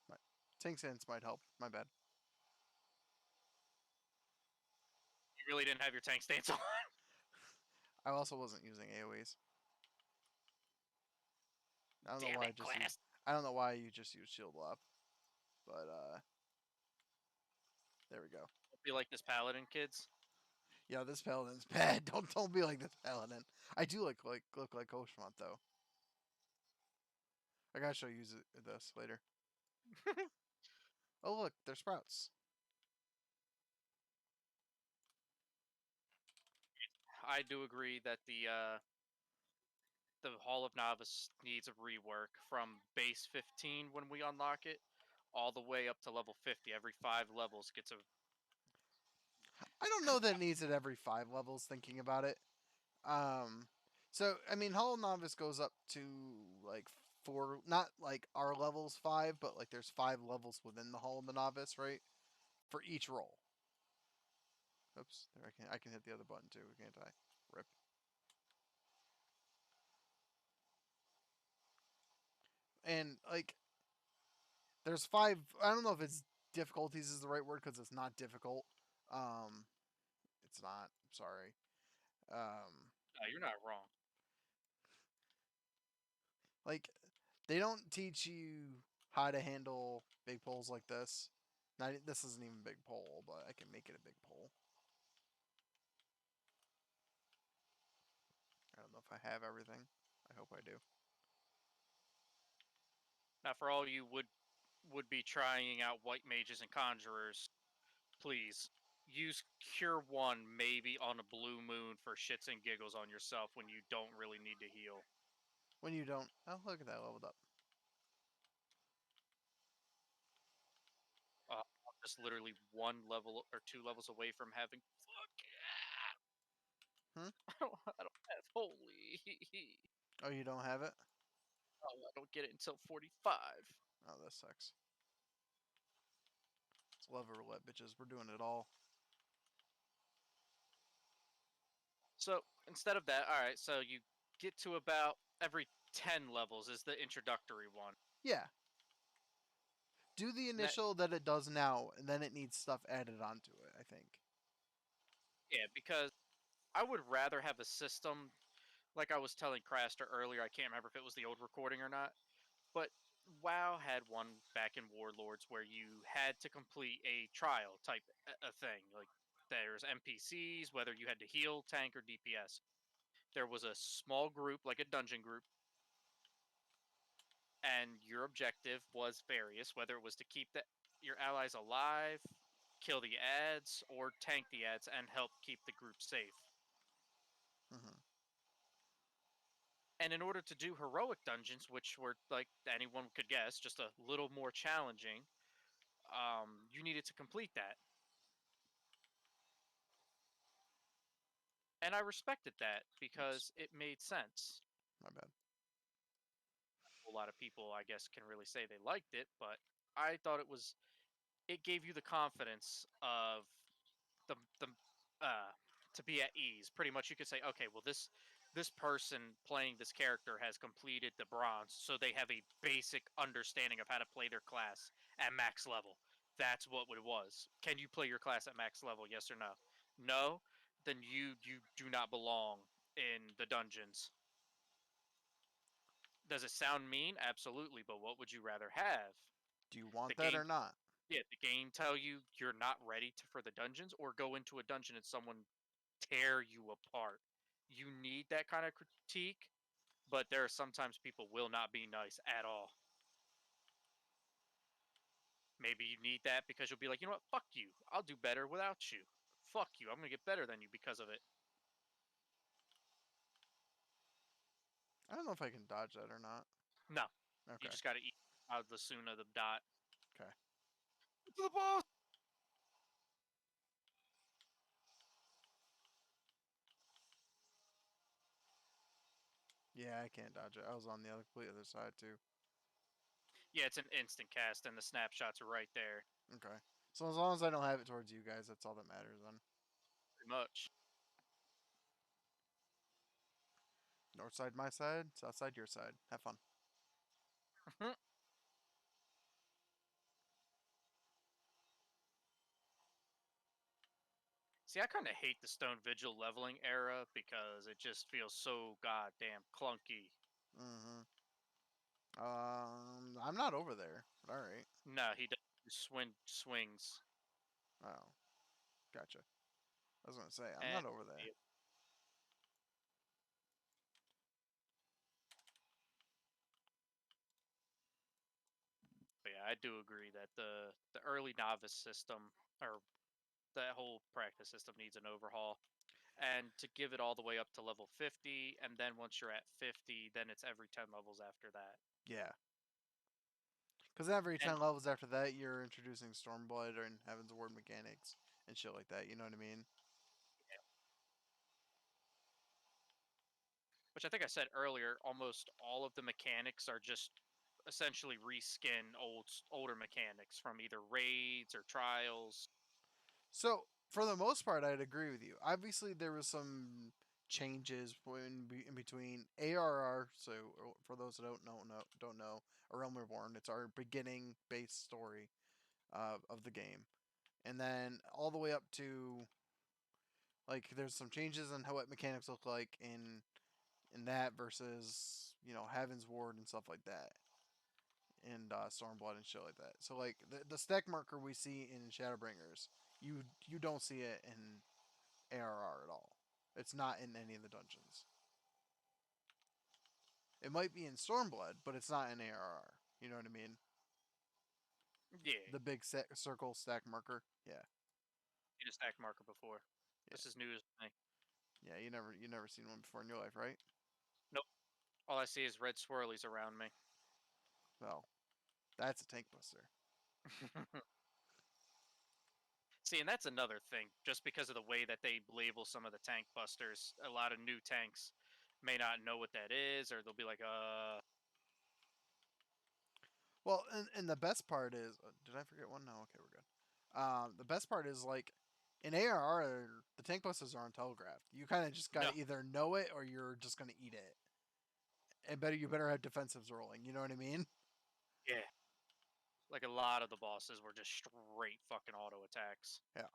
My, tank sense might help. My bad. You really didn't have your tank stance on. I also wasn't using AoEs. I don't know Damn why I it, just used. class. I don't know why you just used shield lock, but there we go. Don't be like this paladin, kids. Yeah, this paladin's bad. Don't be like this paladin. I do look like Oshmont though. I gotta show you this later. Oh look, they're sprouts. I do agree that the Hall of Novice needs a rework from base 15 when we unlock it, all the way up to level 50. Every 5 levels gets a. I don't know that it needs it every 5 levels. Thinking about it, um, so I mean, Hollow Novice goes up to like 4, not like our levels 5, but like there's 5 levels within the Hollow Novice, right? For each roll. Oops, there I can hit the other button too, can't I? Rip. And like there's 5. I don't know if it's difficulties is the right word because it's not difficult. Um, it's not. I'm sorry. Um, No, you're not wrong. like they don't teach you how to handle big poles like this. Not this isn't even a big pole, but I can make it a big pole. I don't know if I have everything. I hope I do. Now, for all you would be trying out white mages and conjurers, please use Cure One maybe on a blue moon for shits and giggles on yourself when you don't really need to heal. When you don't, oh look at that leveled up. I'm just literally 1 level or 2 levels away from having. Fuck Hmm. yeah! I don't have holy. Oh, you don't have it. Oh, I don't get it until 45. Oh, that sucks. It's level roulette, bitches. We're doing it all. So instead of that, all right. So you get to about every 10 levels is the introductory one. Yeah. Do the And that, initial that it does now, and then it needs stuff added onto it. I think. yeah, because I would rather have a system like I was telling Craster earlier. I can't remember if it was the old recording or not, but WoW had one back in Warlords where you had to complete a trial type a thing. Like there's NPCs, whether you had to heal, tank, or DPS. There was a small group, like a dungeon group, and your objective was various, whether it was to keep your allies alive, kill the ads, or tank the ads and help keep the group safe. Hmm. And in order to do heroic dungeons, which were like anyone could guess, just a little more challenging, you needed to complete that. And I respected that Oops, because it made sense. my bad. A lot of people, I guess, can really say they liked it, but I thought it gave you the confidence of the uh to be at ease. Pretty much you could say, okay, well this person playing this character has completed the bronze, so they have a basic understanding of how to play their class at max level. That's what it was. Can you play your class at max level? Yes or no? No? then you do not belong in the dungeons. Does it sound mean? Absolutely, but what would you rather have? Do you The want that game or not? Yeah, the game tell you you're not ready for the dungeons, or go into a dungeon and someone tear you apart. You need that kind of critique, but there are sometimes people will not be nice at all. Maybe you need that because you'll be like, you know what, fuck you. I'll do better without you. Fuck you. I'm gonna get better than you because of it. I don't know if I can dodge that or not. No. You Okay. just gotta eat out of the soon of the dot. Okay. To the boss! Yeah, I can't dodge it. I was on the complete other side too. Yeah, it's an instant cast and the snapshots are right there. Okay. So as long as I don't have it towards you guys, that's all that matters then. Pretty much. North side my side, south side your side. Have fun. See, I kind of hate the Stone Vigil leveling era because it just feels so goddamn clunky. Mm-hmm. I'm not over there, but all right. No, he does swings. Oh, gotcha. I was gonna say I'm And not over there. yeah, but yeah, I do agree that the early novice system or that whole practice system needs an overhaul. And to give it all the way up to level 50, and then once you're at 50, then it's every 10 levels after that. Yeah, because every And 10 levels after that, you're introducing Stormblood and Heaven's Ward mechanics and shit like that. You know what I mean? which I think I said earlier, almost all of the mechanics are just essentially reskin older mechanics from either raids or trials. So for the most part, I'd agree with you. Obviously, there was some changes in between ARR. So for those that don't know, A Realm Reborn. It's our beginning base story of the game, and then all the way up to like there's some changes in how what mechanics look like in that versus Heaven's Ward and stuff like that, and Stormblood and shit like that. So like the stack marker we see in Shadowbringers, you don't see it in ARR at all. It's not in any of the dungeons. It might be in Stormblood, but it's not in ARR. You know what I mean? Yeah, The big circle stack marker. Yeah, seen a stack marker before. yeah, This is news to me. yeah. You never seen one before in your life, right? Nope. All I see is red swirlies around me. Well, that's a tank buster. See, and that's another thing. Just because of the way that they label some of the tank busters, a lot of new tanks may not know what that is, or they'll be like, Well, and the best part is, did I forget one? No, okay, we're good. The best part is like in ARR, the tank busters aren't telegraphed. You kind of just no, gotta either know it or you're just gonna eat it. And you better have defensives rolling. You know what I mean? yeah. Like a lot of the bosses were just straight fucking auto attacks. Yeah.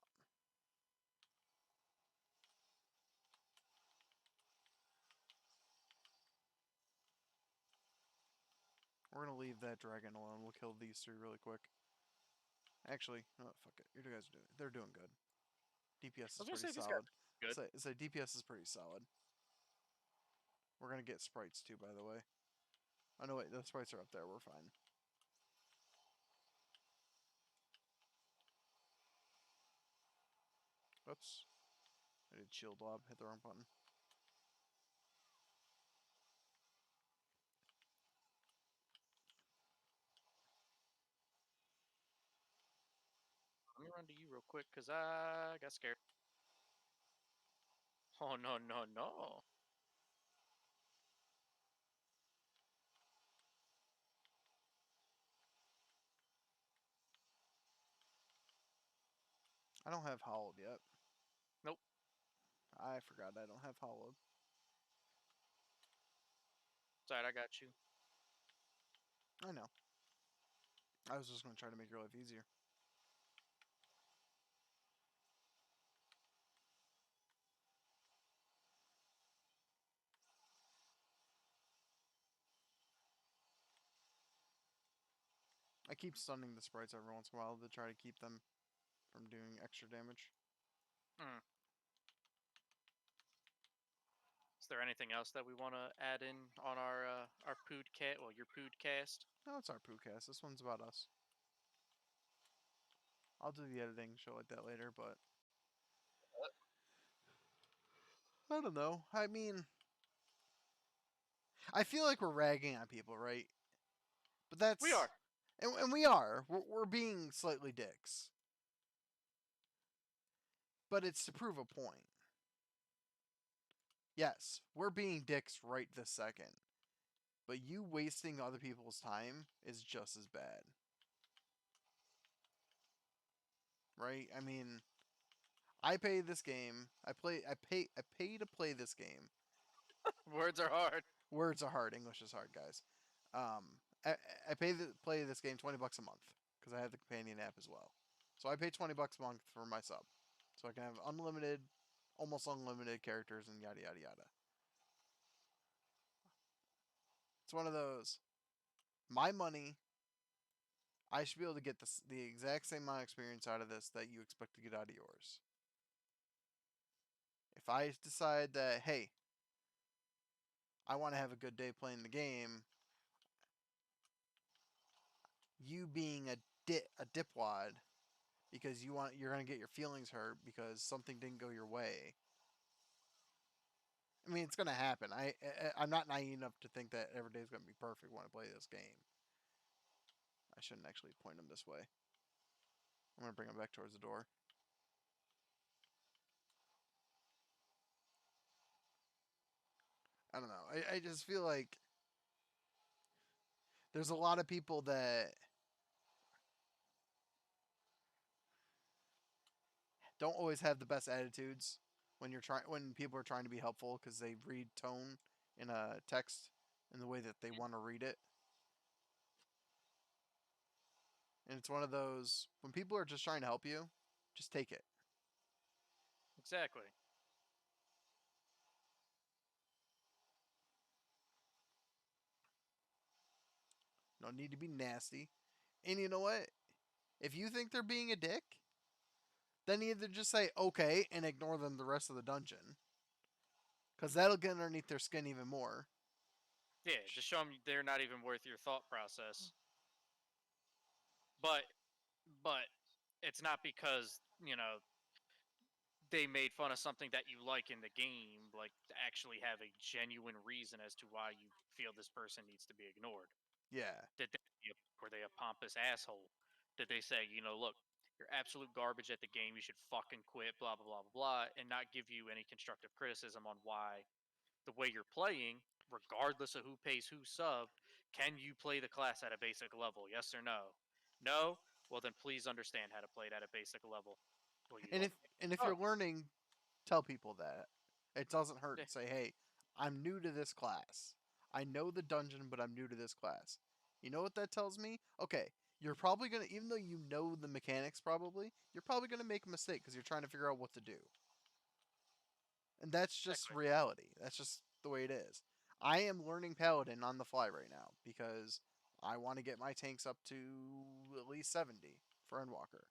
We're gonna leave that dragon alone. We'll kill these three really quick. Actually, oh fuck it. You guys they're doing good. DPS I is was gonna pretty say these guys solid. are good. Say DPS is pretty solid. We're gonna get sprites too, by the way. Oh no, wait, the sprites are up there. We're fine. Oops, I did shield lob. Hit the wrong button. Let me run to you real quick because I got scared. Oh no no no! I don't have hollowed yet. Nope. I forgot I don't have hollowed. Sorry, I got you. I know. I was just gonna try to make your life easier. keep stunning the sprites every once in a while to try to keep them from doing extra damage. Mm. Is there anything else that we want to add in on our podcast? Well, your podcast. No, it's our podcast. This one's about us. I'll do the editing, show like that later, but I don't know. I mean, I feel like we're ragging on people, right? But We that's are. and we are. We're being slightly dicks, but it's to prove a point. Yes, we're being dicks right this second, but you wasting other people's time is just as bad, right? I mean, I pay this game. I pay to play this game. Words are hard. Words are hard. English is hard, guys. I, I pay to play this game $20 a month because I have the companion app as well. So I pay $20 a month for my sub, so I can have unlimited, almost unlimited characters and yada yada yada. It's one of those. My money. I should be able to get the exact same amount of experience out of this that you expect to get out of yours. If I decide that, hey, I want to have a good day playing the game, you being a dipwad because you're gonna get your feelings hurt because something didn't go your way. I mean, it's gonna happen. I'm not naive enough to think that every day is gonna be perfect when I play this game. I shouldn't actually point him this way. I'm gonna bring him back towards the door. I don't know. I just feel like there's a lot of people that don't always have the best attitudes when people are trying to be helpful because they read tone in a text in the way that they want to read it. And it's one of those when people are just trying to help you, just take it. Exactly. No need to be nasty. And you know what? If you think they're being a dick, then either just say okay and ignore them the rest of the dungeon, because that'll get underneath their skin even more. Yeah, just show them they're not even worth your thought process. But but it's not because they made fun of something that you like in the game, like to actually have a genuine reason as to why you feel this person needs to be ignored. Yeah. Were they a pompous asshole? Did they say, look, you're absolute garbage at the game, you should fucking quit, blah blah blah blah blah, and not give you any constructive criticism on why the way you're playing, regardless of who pays who sub, can you play the class at a basic level? Yes or no? No? Well then please understand how to play it at a basic level. Well you And don't. if Oh, you're learning, tell people that. It doesn't hurt yeah, to say, "Hey, I'm new to this class. I know the dungeon, but I'm new to this class." You know what that tells me? Okay, you're probably going to even though you know the mechanics you're probably going to make a mistake because you're trying to figure out what to do. And that's just exactly. reality. That's just the way it is. I am learning Paladin on the fly right now because I want to get my tanks up to at least 70 for Endwalker.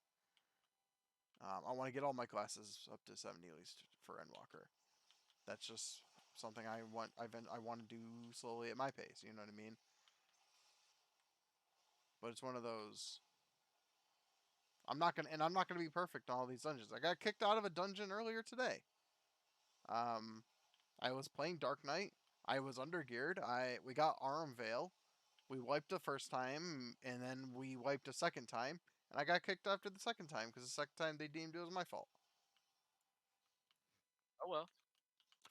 I want to get all my classes up to 70 at least for Endwalker. That's just something I want to do slowly at my pace. You know what I mean? But it's one of those. I'm not gonna be perfect on all these dungeons. I got kicked out of a dungeon earlier today. Um, I was playing Dark Knight. I was undergeared. We got Arm Veil. We wiped the first time, and then we wiped a second time, and I got kicked after the second time because the second time they deemed it was my fault. Oh well.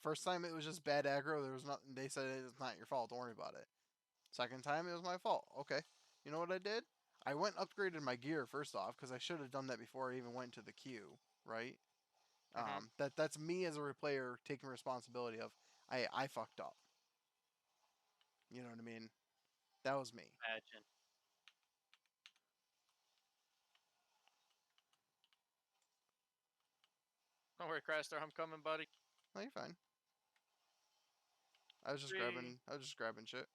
First time it was just bad aggro. There was nothing. They said it's not your fault. Don't worry about it. Second time it was my fault. Okay. You know what I did? I went upgraded my gear first off because I should have done that before I even went to the queue. Right. Mm-hmm. That's me as a replayer taking responsibility of I fucked up. You know what I mean? That was me. Imagine. Don't worry, Craster, I'm coming, buddy. No, you're fine. Three. I was just grabbing shit.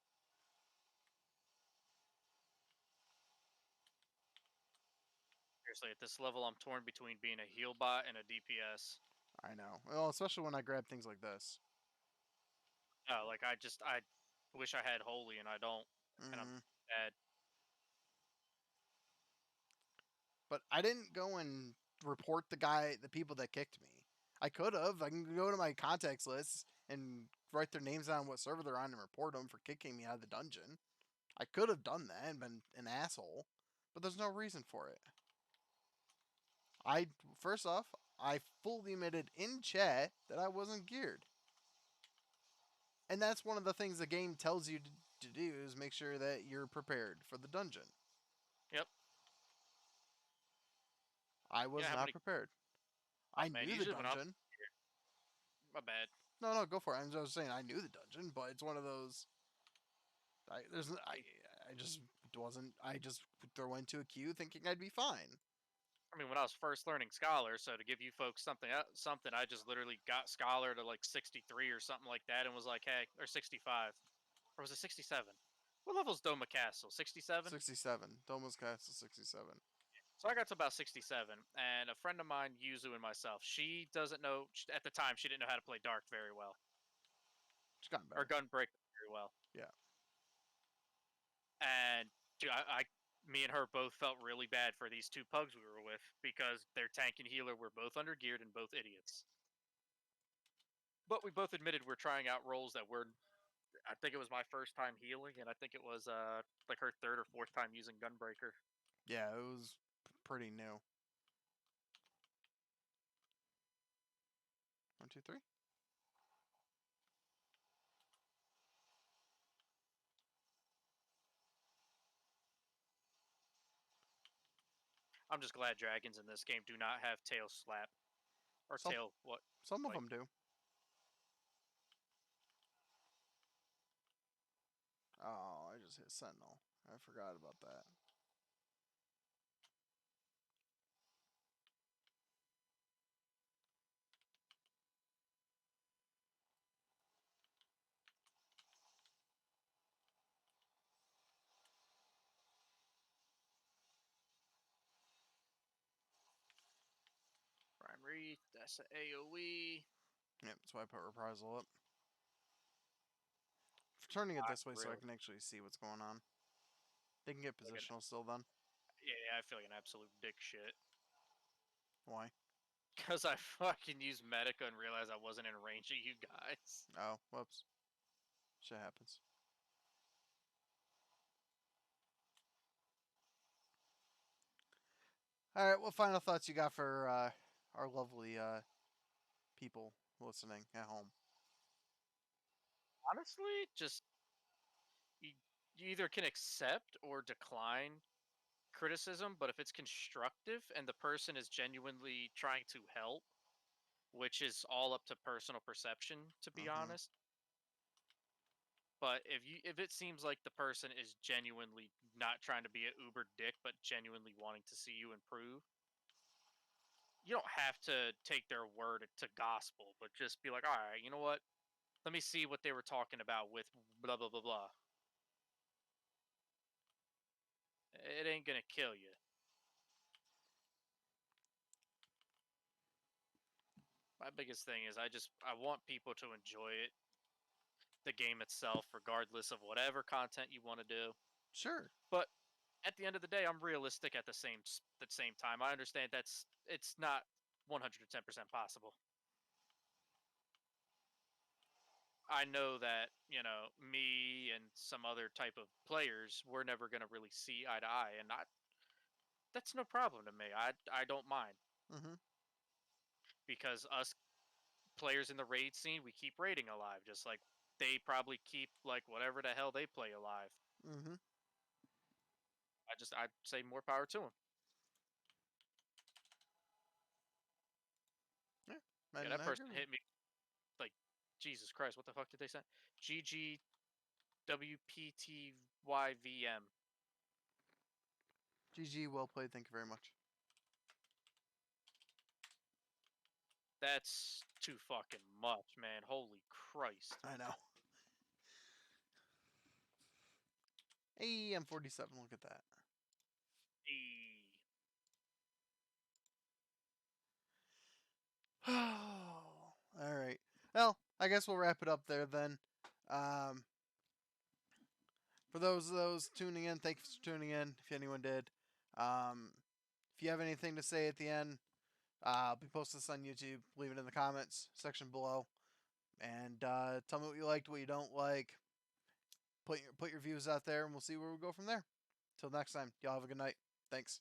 seriously, at this level, I'm torn between being a heal bot and a DPS. I know. Well, especially when I grab things like this. Like I wish I had holy and I don't, and I'm Hmm. bad. But I didn't go and report the people that kicked me. I could have. I can go to my contacts list and write their names down, what server they're on, and report them for kicking me out of the dungeon. I could have done that and been an asshole, but there's no reason for it. I first off, I fully admitted in chat that I wasn't geared, and that's one of the things the game tells you to do is make sure that you're prepared for the dungeon. Yep. I You know was how not many? prepared. Oh I man, knew the usually when I'm dungeon. my bad. No, no, go for it. I'm just saying I knew the dungeon, but it's one of those. I just wasn't. I just throw into a queue thinking I'd be fine. I mean, when I was first learning Scholar, so to give you folks something, I just literally got Scholar to like 63 or something like that, and was like, hey, or 65, or was it 67? What level's Doma Castle? 67. 67. Doma's Castle 67. So I got to about 67, and a friend of mine, Yuzu, and myself, she doesn't know at the time she didn't know how to play Dark very well It's gotten or better. Gunbreaker very well, Yeah. and dude, me and her both felt really bad for these two pugs we were with because their tank and healer were both under geared and both idiots. But we both admitted we're trying out roles that were. I think it was my first time healing, and I think it was like her third or fourth time using Gunbreaker. Yeah, it was pretty new. 1, 2, 3. I'm just glad dragons in this game do not have tail slap or Some tail what some of like. them do. Oh, I just hit Sentinel. I forgot about that. Prime Wreath, that's an AoE. Yep, that's why I put Reprisal up. For turning it I this way so I really can actually see what's going on. They can get like an, positional still then. yeah, I feel like an absolute dick shit. Why? Because I fucking used Medica and realized I wasn't in range of you guys. Oh, whoops. Shit happens. Alright, what final thoughts you got for our lovely people listening at home? Honestly, just you, you either can accept or decline criticism, but if it's constructive and the person is genuinely trying to help, which is all up to personal perception, to be Mm-hmm. honest. But if it seems like the person is genuinely not trying to be an uber dick, but genuinely wanting to see you improve, you don't have to take their word to gospel, but just be like, all right, you know what? Let me see what they were talking about with blah blah blah blah. It ain't gonna kill you. My biggest thing is I want people to enjoy it, the game itself, regardless of whatever content you want to do. Sure. But at the end of the day, I'm realistic at the same time. I understand it's not 110% possible. I know that, me and some other type of players, we're never going to really see eye to eye, and that's no problem to me. I don't mind Mm-hmm. because us players in the raid scene, we keep raiding alive, just like they probably keep like whatever the hell they play alive. Mm-hmm. I'd say more power to them. Yeah. Yeah, And that I person agree with you. hit me like Jesus Christ. What the fuck did they say? GGWPTYVM. GG, well played, thank you very much. That's too fucking much, man. Holy Christ. I know. Hey, I'm 47, look at that. Eee. All right. Well, I guess we'll wrap it up there then. Um, for those tuning in, thanks for tuning in. If anyone did, um, if you have anything to say at the end, I'll be posting this on YouTube. Leave it in the comments section below, and tell me what you liked, what you don't like. Put your views out there, and we'll see where we go from there. Till next time, y'all have a good night. Thanks.